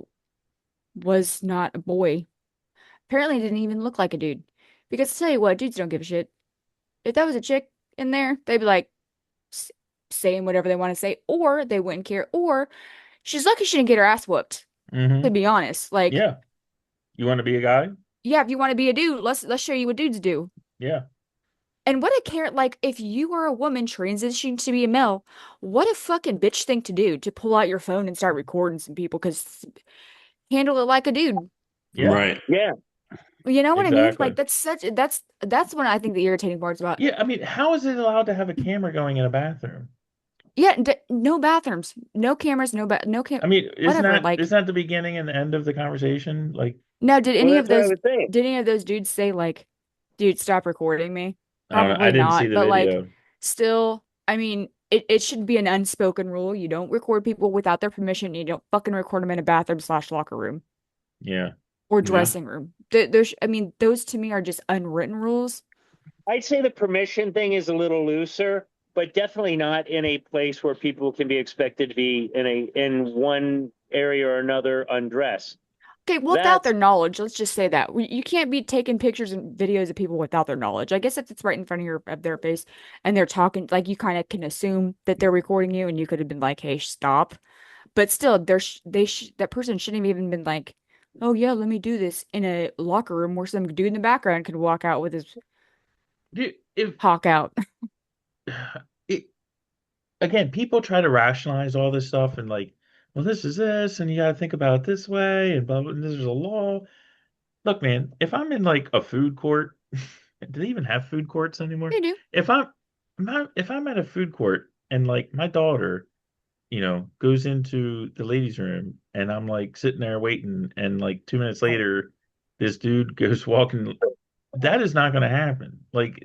was not a boy apparently didn't even look like a dude. Because I tell you what, dudes don't give a shit. If that was a chick in there, they'd be like saying whatever they want to say, or they wouldn't care, or she's lucky she didn't get her ass whooped, to Hmm. be honest. Like, Yeah. You want to be a guy? yeah, if you want to be a dude, let's show you what dudes do. Yeah. And what a care, like, if you are a woman transitioning to be a male, what a fucking bitch thing to do to pull out your phone and start recording some people, because handle it like a dude. Yeah. Right. Yeah. You know what I mean? Exactly. Like, that's what I think the irritating parts about. Yeah. I mean, how is it allowed to have a camera going in a bathroom? Yeah, no bathrooms, no cameras, no I mean, whatever. Like, isn't that the beginning and the end of the conversation? Like, now, did Well, any of that's what I those was saying. did any of those dudes say like, dude, stop recording me? I don't know. I Probably didn't see not, the but like, video. still, I mean, it should be an unspoken rule. You don't record people without their permission. You don't fucking record them in a bathroom/locker room Yeah. or Yeah. dressing room. I mean, those to me are just unwritten rules. I'd say the permission thing is a little looser, but definitely not in a place where people can be expected to be in one area or another undressed. Okay, without That's their knowledge, let's just say that you can't be taking pictures and videos of people without their knowledge. I guess if it's right in front of their face and they're talking, like you kind of can assume that they're recording you, and you could have been like, "Hey, stop." But still, that person shouldn't have even been like, "Oh yeah, let me do this" in a locker room where some dude in the background could walk out with his Dude, if hawk out. it, again, people try to rationalize all this stuff and like, well, this is this, and you got to think about it this way, and blah, blah, and there's a law. Look, man, if I'm in like a food court, do they even have food courts anymore? They do. If I'm at a food court and like my daughter, goes into the ladies' room and I'm like sitting there waiting, and like 2 minutes later, this dude goes walking, that is not going to happen. Like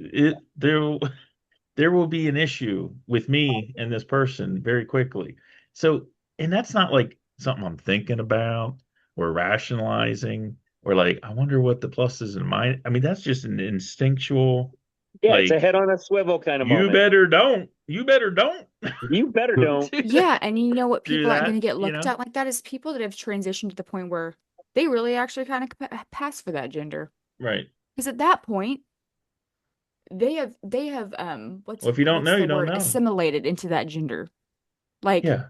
there will be an issue with me and this person very quickly. So, and that's not like something I'm thinking about or rationalizing or like, I wonder what the pluses and minus. I mean, that's just an instinctual, yeah, it's a like, head on a swivel kind of you moment. better don't, you better don't You better don't. Yeah, and you know what do people aren't going that, to get looked at like that is people that have transitioned to the point where they really actually kind of pass for that gender. Right. Because at that point, they have Well, if you don't know, what's you the don't word? know. Assimilated into that gender. Like Yeah.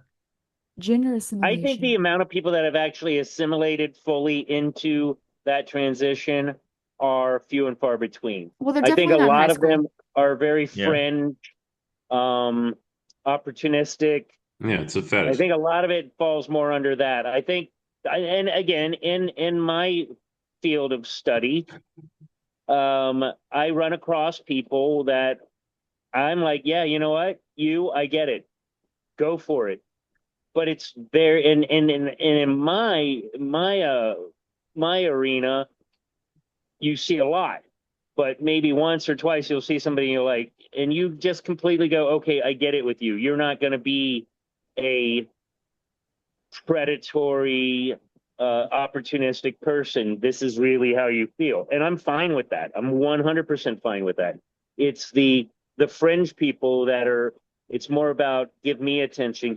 gender I think the assimilation. amount of people that have actually assimilated fully into that transition are few and far between. Well, they're I think a definitely not in high lot of school. them are very Yeah. fringe, um, opportunistic. Yeah, it's a I fetish. think a lot of it falls more under that. I think, and again, in my field of study, I run across people that I'm like, yeah, you know what, I get it, go for it. But it's there in my arena, you see a lot. But maybe once or twice you'll see somebody and you're like, and you just completely go, okay, I get it with you. You're not going to be a predatory, opportunistic person. This is really how you feel, and I'm fine with that. I'm 100% fine with that. It's the fringe people that are. It's more about give me attention,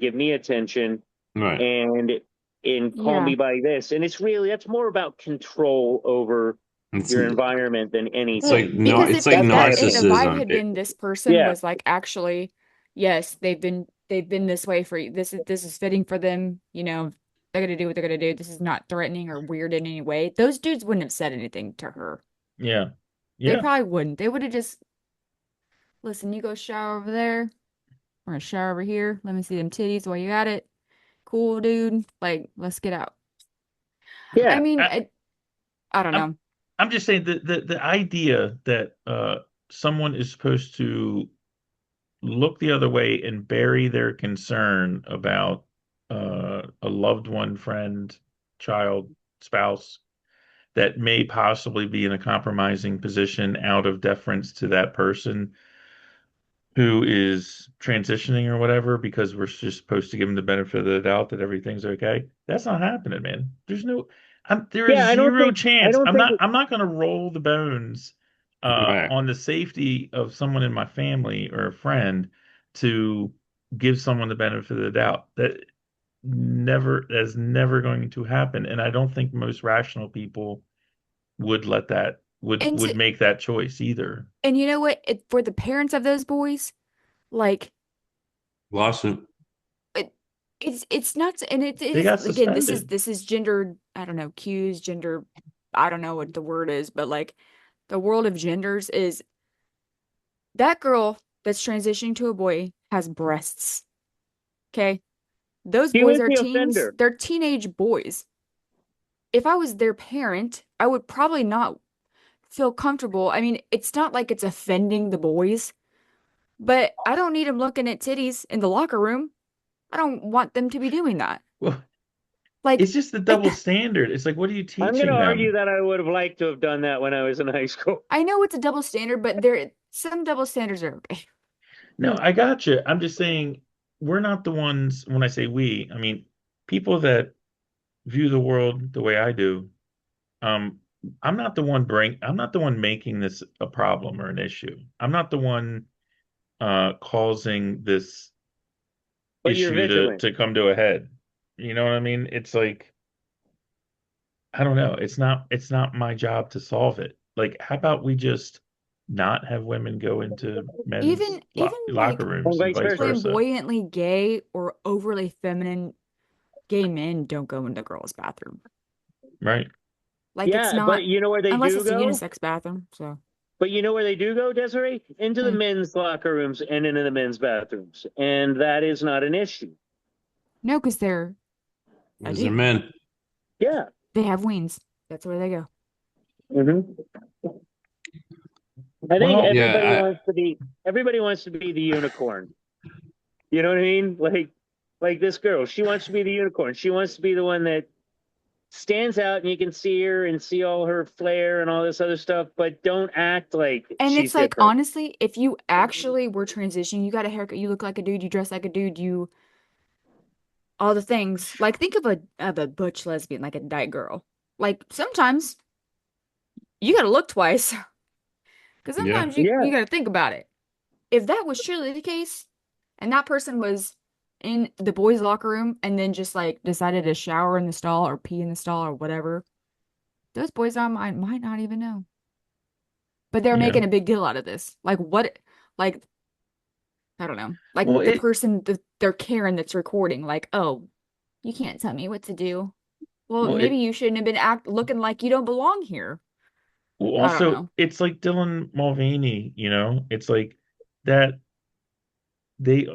Right. and call Yeah. me by this. And it's really that's more about control over It's your environment than it's Well, like anything. no, because it's like That's my if the opinion. vibe narcissism. had been this person Yeah, was like actually, yes, they've been this way for you. This is fitting for them, you know, they're gonna do what they're gonna do. This is not threatening or weird in any way. Those dudes wouldn't have said anything to her. Yeah. They Yeah. probably wouldn't. They would have just, listen, you go shower over there. We're gonna shower over here. Let me see them titties while you got it. Cool, dude. Like, let's get out. I yeah. mean, I, I don't I'm know. I'm just saying the idea that someone is supposed to look the other way and bury their concern about a loved one, friend, child, spouse that may possibly be in a compromising position out of deference to that person who is transitioning or whatever, because we're just supposed to give them the benefit of the doubt that everything's okay. That's not happening, man. There is Yeah, zero I chance. don't think I'm not going to roll the bones Right. on the safety of someone in my family or a friend to give someone the benefit of the doubt. That's never going to happen. And I don't think most rational people would let that And would make that choice either. and you know what? For the parents of those boys, like Lawsuit. it, it's nuts. And it They is got again, suspended. this is gender, I don't know, cues, gender, I don't know what the word is, but like the world of genders is that girl that's transitioning to a boy has breasts. Okay. Those he boys was are the teens. offender. They're teenage boys. If I was their parent, I would probably not feel comfortable. I mean, it's not like it's offending the boys, but I don't need them looking at titties in the locker room. I don't want them to be doing that. Well, Like, it's just the double standard. It's like, what are you I'm going to teaching argue them? that I would have liked to have done that when I was in high school. I know it's a double standard, but there some double standards are okay. No, I got you. I'm just saying we're not the ones, when I say we, I mean people that view the world the way I do. Um, I'm not the one making this a problem or an issue. I'm not the one causing this But you're issue vigilant. to come to a head. You know what I mean? It's like I don't know. It's not my job to solve it. Like, how about we just not have women go into men's Even locker like And rooms and vice vice versa. versa, flamboyantly gay or overly feminine gay men don't go in the girls' bathroom. right? Like it's Yeah, but not you know where they unless do it's a go? unisex bathroom. So, But you know where they do go, Desiree? Into the hmm. men's locker rooms and into the men's bathrooms. And that is not an issue. No, because they're a These are dude. men. Yeah. They have wings. That's where they go. Hmm. I think Well, Yeah, everybody wants to be the unicorn. You know what I mean? Like this girl, she wants to be the unicorn. She wants to be the one that stands out and you can see her and see all her flair and all this other stuff, but don't act like And she's it's like, different. honestly, if you actually were transitioning, you got a haircut, you look like a dude, you dress like a dude, you all the things. Like think of a butch lesbian, like a dyke girl. Like sometimes you gotta look twice. Because yeah. sometimes Yeah. you gotta think about it. If that was surely the case, and that person was in the boys' locker room and then just like decided to shower in the stall or pee in the stall or whatever, those boys might not even know. But they're you know. making a big deal out of this. Like what? Like I don't know. Like Well, the it person that they're Karen that's recording. Like, oh, you can't tell me what to do. Well, well maybe it you shouldn't have been act looking like you don't belong here. well, I don't also know. it's like Dylan Mulvaney, you know. It's like that they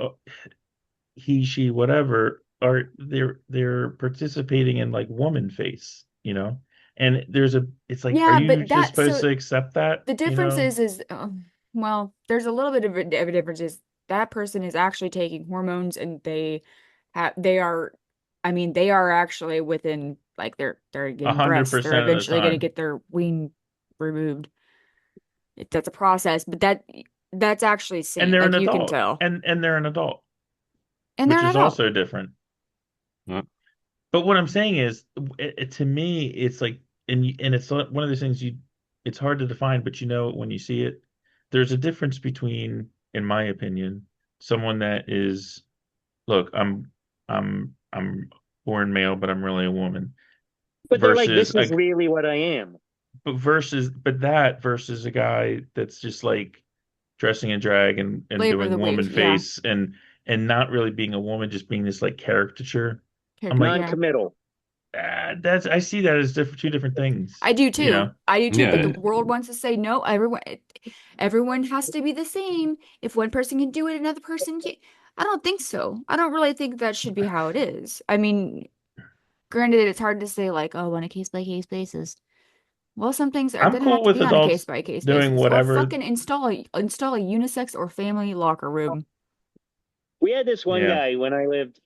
he, she, whatever are they're participating in like woman face, you know. And there's a it's like, are Yeah, you but just that supposed so to accept that, the you difference know? is well, there's a little bit of a difference is that person is actually taking hormones and they are I mean they are actually within like they're a getting hundred breasts. They're percent of the eventually going to time. get their ween removed. That's a process, but that's actually And seen. they're an Like you can adult. tell. And they're an adult, And they're which an is adult. also different. Yeah. But what I'm saying is, to me, it's like, and it's one of those things it's hard to define, but you know it when you see it. There's a difference between, in my opinion, someone that is, look, I'm born male, but I'm really a woman, But they're like, versus this is really what I am. that versus a guy that's just like dressing in drag and Flavor of doing the week. woman Yeah. face and not really being a woman, just being this like caricature. I'm Character. like, Yeah. Non-committal. That's I see that as two different things, I do you know. too. I do too. But the Yeah. world wants to say no. Everyone has to be the same. If one person can do it, another person can. I don't think so. I don't really think that should be how it is. I mean, granted, it's hard to say like, oh, on a case by case basis. Well, some things are I'm gonna have cool to with be on a case adults by case doing basis, or whatever. fucking install a unisex or family locker room. We had this one Yeah, guy when I lived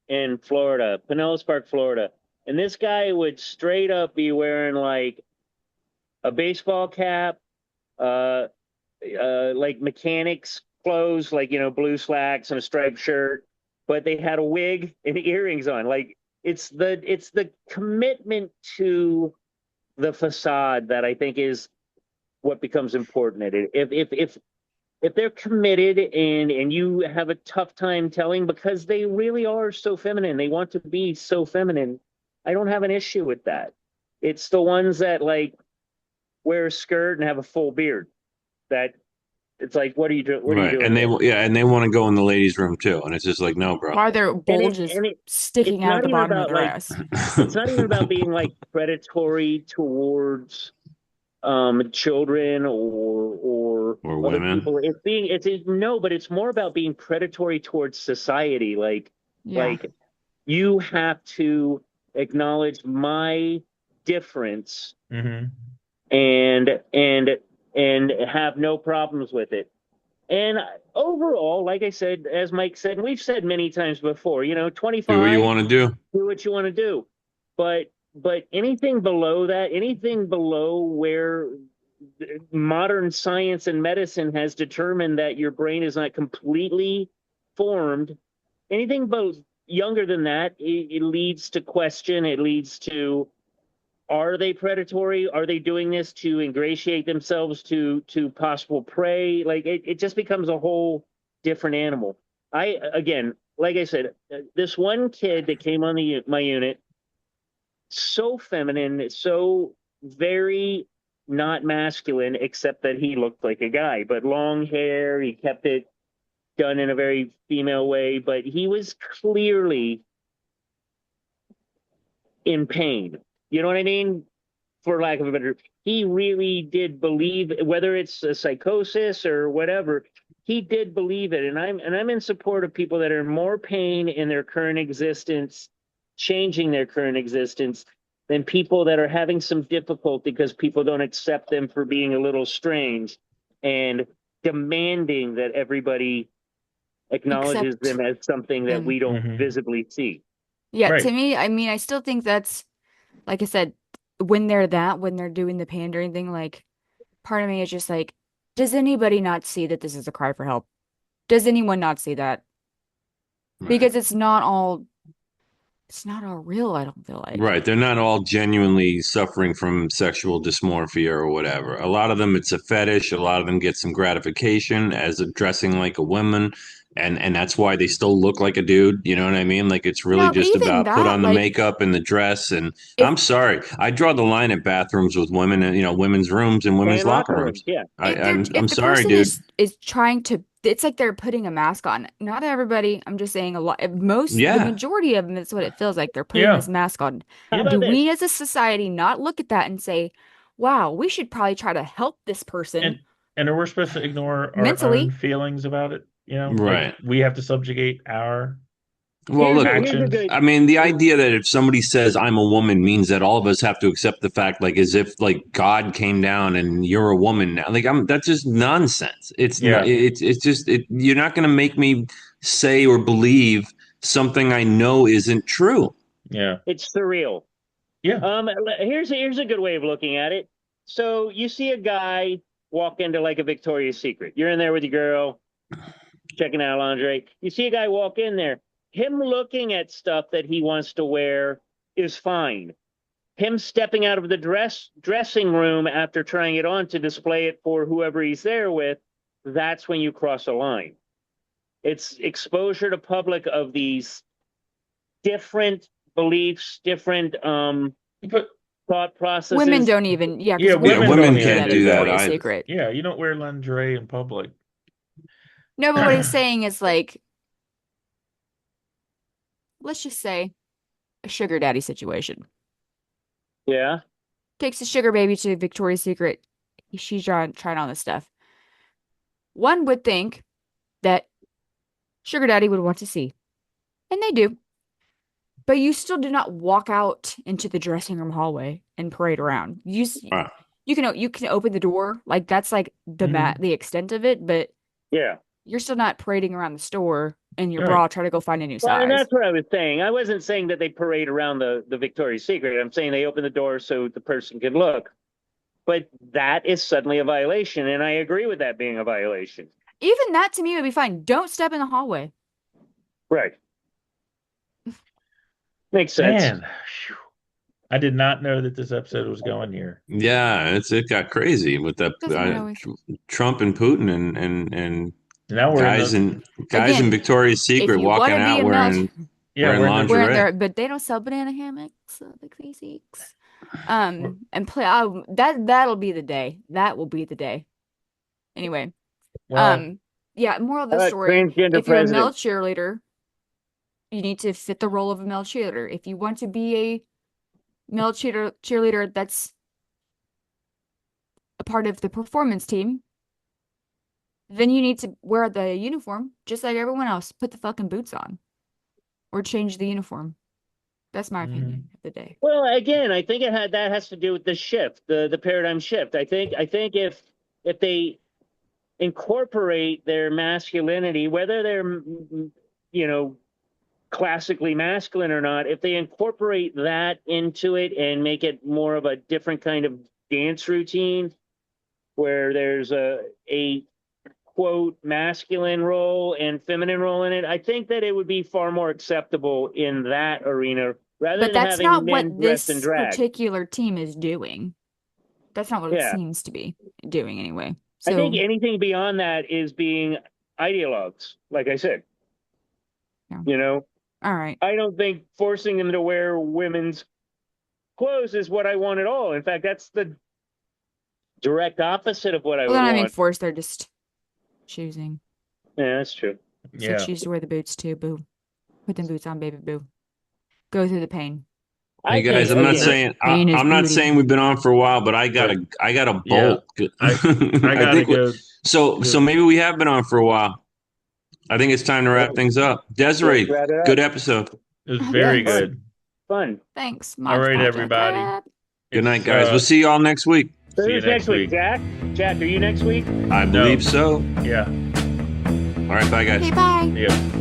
in Florida, Pinellas Park, Florida, and this guy would straight up be wearing like a baseball cap, uh, like mechanics clothes, like blue slacks and a striped shirt, but they had a wig and earrings on. Like it's the commitment to the facade that I think is what becomes important. If they're committed and you have a tough time telling because they really are so feminine, they want to be so feminine. I don't have an issue with that. It's the ones that like wear a skirt and have a full beard that it's like, what are you doing? What are you Right. doing And they here? yeah, and they want to go in the ladies' room too. And it's just like, no, bro. Why are their And it bulges and it sticking it's out of not the even bottom of about their like ass? it's not even about being like predatory towards children or Or other women. people. No, but it's more about being predatory towards society. Yeah. Like you have to acknowledge my difference hmm and and and have no problems with it. And overall, like I said, as Mike said, and we've said many times before, Do what you 25, want to do. do what you want to do. But anything below that, anything below where modern science and medicine has determined that your brain is not completely formed, anything but younger than that, it leads to question. It leads to, are they predatory? Are they doing this to ingratiate themselves to possible prey? Like it just becomes a whole different animal. I again, like I said, this one kid that came on my unit, so feminine, so very not masculine, except that he looked like a guy, but long hair, he kept it done in a very female way, but he was clearly in pain. You know what I mean? For lack of a better, he really did believe, whether it's a psychosis or whatever, he did believe it. And I'm in support of people that are in more pain in their current existence, changing their current existence, than people that are having some difficulty because people don't accept them for being a little strange and demanding that everybody acknowledges them Except as something that them. we don't hmm visibly see. Yeah, to Right. me, I mean, I still think that's like I said, when they're doing the pandering thing, like part of me is just like, does anybody not see that this is a cry for help? Does anyone not see that? Right. Because it's not all real, I don't feel like. Right. They're not all genuinely suffering from sexual dysmorphia or whatever. A lot of them, it's a fetish. A lot of them get some gratification as of dressing like a woman. And that's why they still look like a dude. You know what I mean? Like it's really No, but just even about put that, on the like, makeup and the dress. And if I'm sorry, I draw the line at bathrooms with women and women's rooms and women's And locker locker rooms. rooms, yeah. I'm if the sorry, person dude. is trying to, it's like they're putting a mask on. Not everybody. I'm just saying a lot. The Yeah, majority of them, that's what it feels like. They're putting Yeah. this mask on. How Yeah. Do about this? we as a society not look at that and say, wow, we should probably try to help this person And are we supposed to ignore our own mentally? feelings about it? Like right. we have to subjugate our Well, look, Here's a actions. good. I mean, the idea that if somebody says I'm a woman means that all of us have to accept the fact, like as if like God came down and you're a woman now. Like that's just nonsense. It's not. Yeah. It's just. You're not going to make me say or believe something I know isn't true. Yeah. It's surreal. Yeah. Here's a good way of looking at it. So you see a guy walk into like a Victoria's Secret. You're in there with your girl, checking out lingerie. You see a guy walk in there. Him looking at stuff that he wants to wear is fine. Him stepping out of the dressing room after trying it on to display it for whoever he's there with, that's when you cross a line. It's exposure to public of these different beliefs, different But thought processes. Women don't even, yeah, yeah, because women women don't even can't at do do that Victoria's either. Secret. Yeah, you don't wear lingerie in public. No, but what he's saying is like, let's just say a sugar daddy situation. Yeah. Takes a sugar baby to Victoria's Secret. She's trying on this stuff. One would think that sugar daddy would want to see, and they do. But you still do not walk out into the dressing room hallway and parade around. Right. You can open the door, like that's like the extent of it, but Yeah. you're still not parading around the store in your Right. bra trying to go find a new Well, and size. that's what I was saying. I wasn't saying that they parade around the Victoria's Secret. I'm saying they open the door so the person can look. But that is suddenly a violation, and I agree with that being a violation. Even that to me would be fine. Don't step in the hallway. Right. Makes sense. Man, phew. I did not know that this episode was going here. Yeah, it got crazy with the Doesn't it always? Trump and Putin and Now we're guys in Again, in Victoria's If Secret you walking want to be out a wearing we're in lingerie. wearing their, but they don't sell banana hammocks at the Classics. And play. That'll be the day. That will be the day. Anyway, well, yeah. Moral of the story: Transgender if you're a male president. cheerleader, you need to fit the role of a male cheerleader. If you want to be a male cheerleader that's a part of the performance team, then you need to wear the uniform just like everyone else. Put the fucking boots on, or change the uniform. That's my opinion of the day. Well, again, I think that has to do with the shift, the paradigm shift. I think if they incorporate their masculinity, whether they're classically masculine or not, if they incorporate that into it and make it more of a different kind of dance routine where there's a quote masculine role and feminine role in it, I think that it would be far more acceptable in that arena rather But than that's having not men what dressed in this drag. particular team is doing. That's not what it Yeah. seems to be doing anyway. I So think anything beyond that is being ideologues, like I said. Yeah. All right. I don't think forcing them to wear women's clothes is what I want at all. In fact, that's the direct opposite of what I Well, they're would not being want. forced, they're just choosing. Yeah, that's true. So yeah. choose to wear the boots too, boo. Put them boots on, baby boo. Go through the pain. Hey guys, I'm not saying Pain is I'm not beauty. saying we've been on for a while, but I gotta Yeah. bolt. I gotta think go. so maybe we have been on for a while. I think it's time to wrap things up. Desiree, Wrap it up. good episode. It was very Thanks. good. Fun. Thanks. All right, everybody. Good night, It's, guys. We'll see you all next week. So See you who's next week? Jack? Jack, are you next week? I believe so. Yeah. All right, bye guys. Okay, bye. Yeah.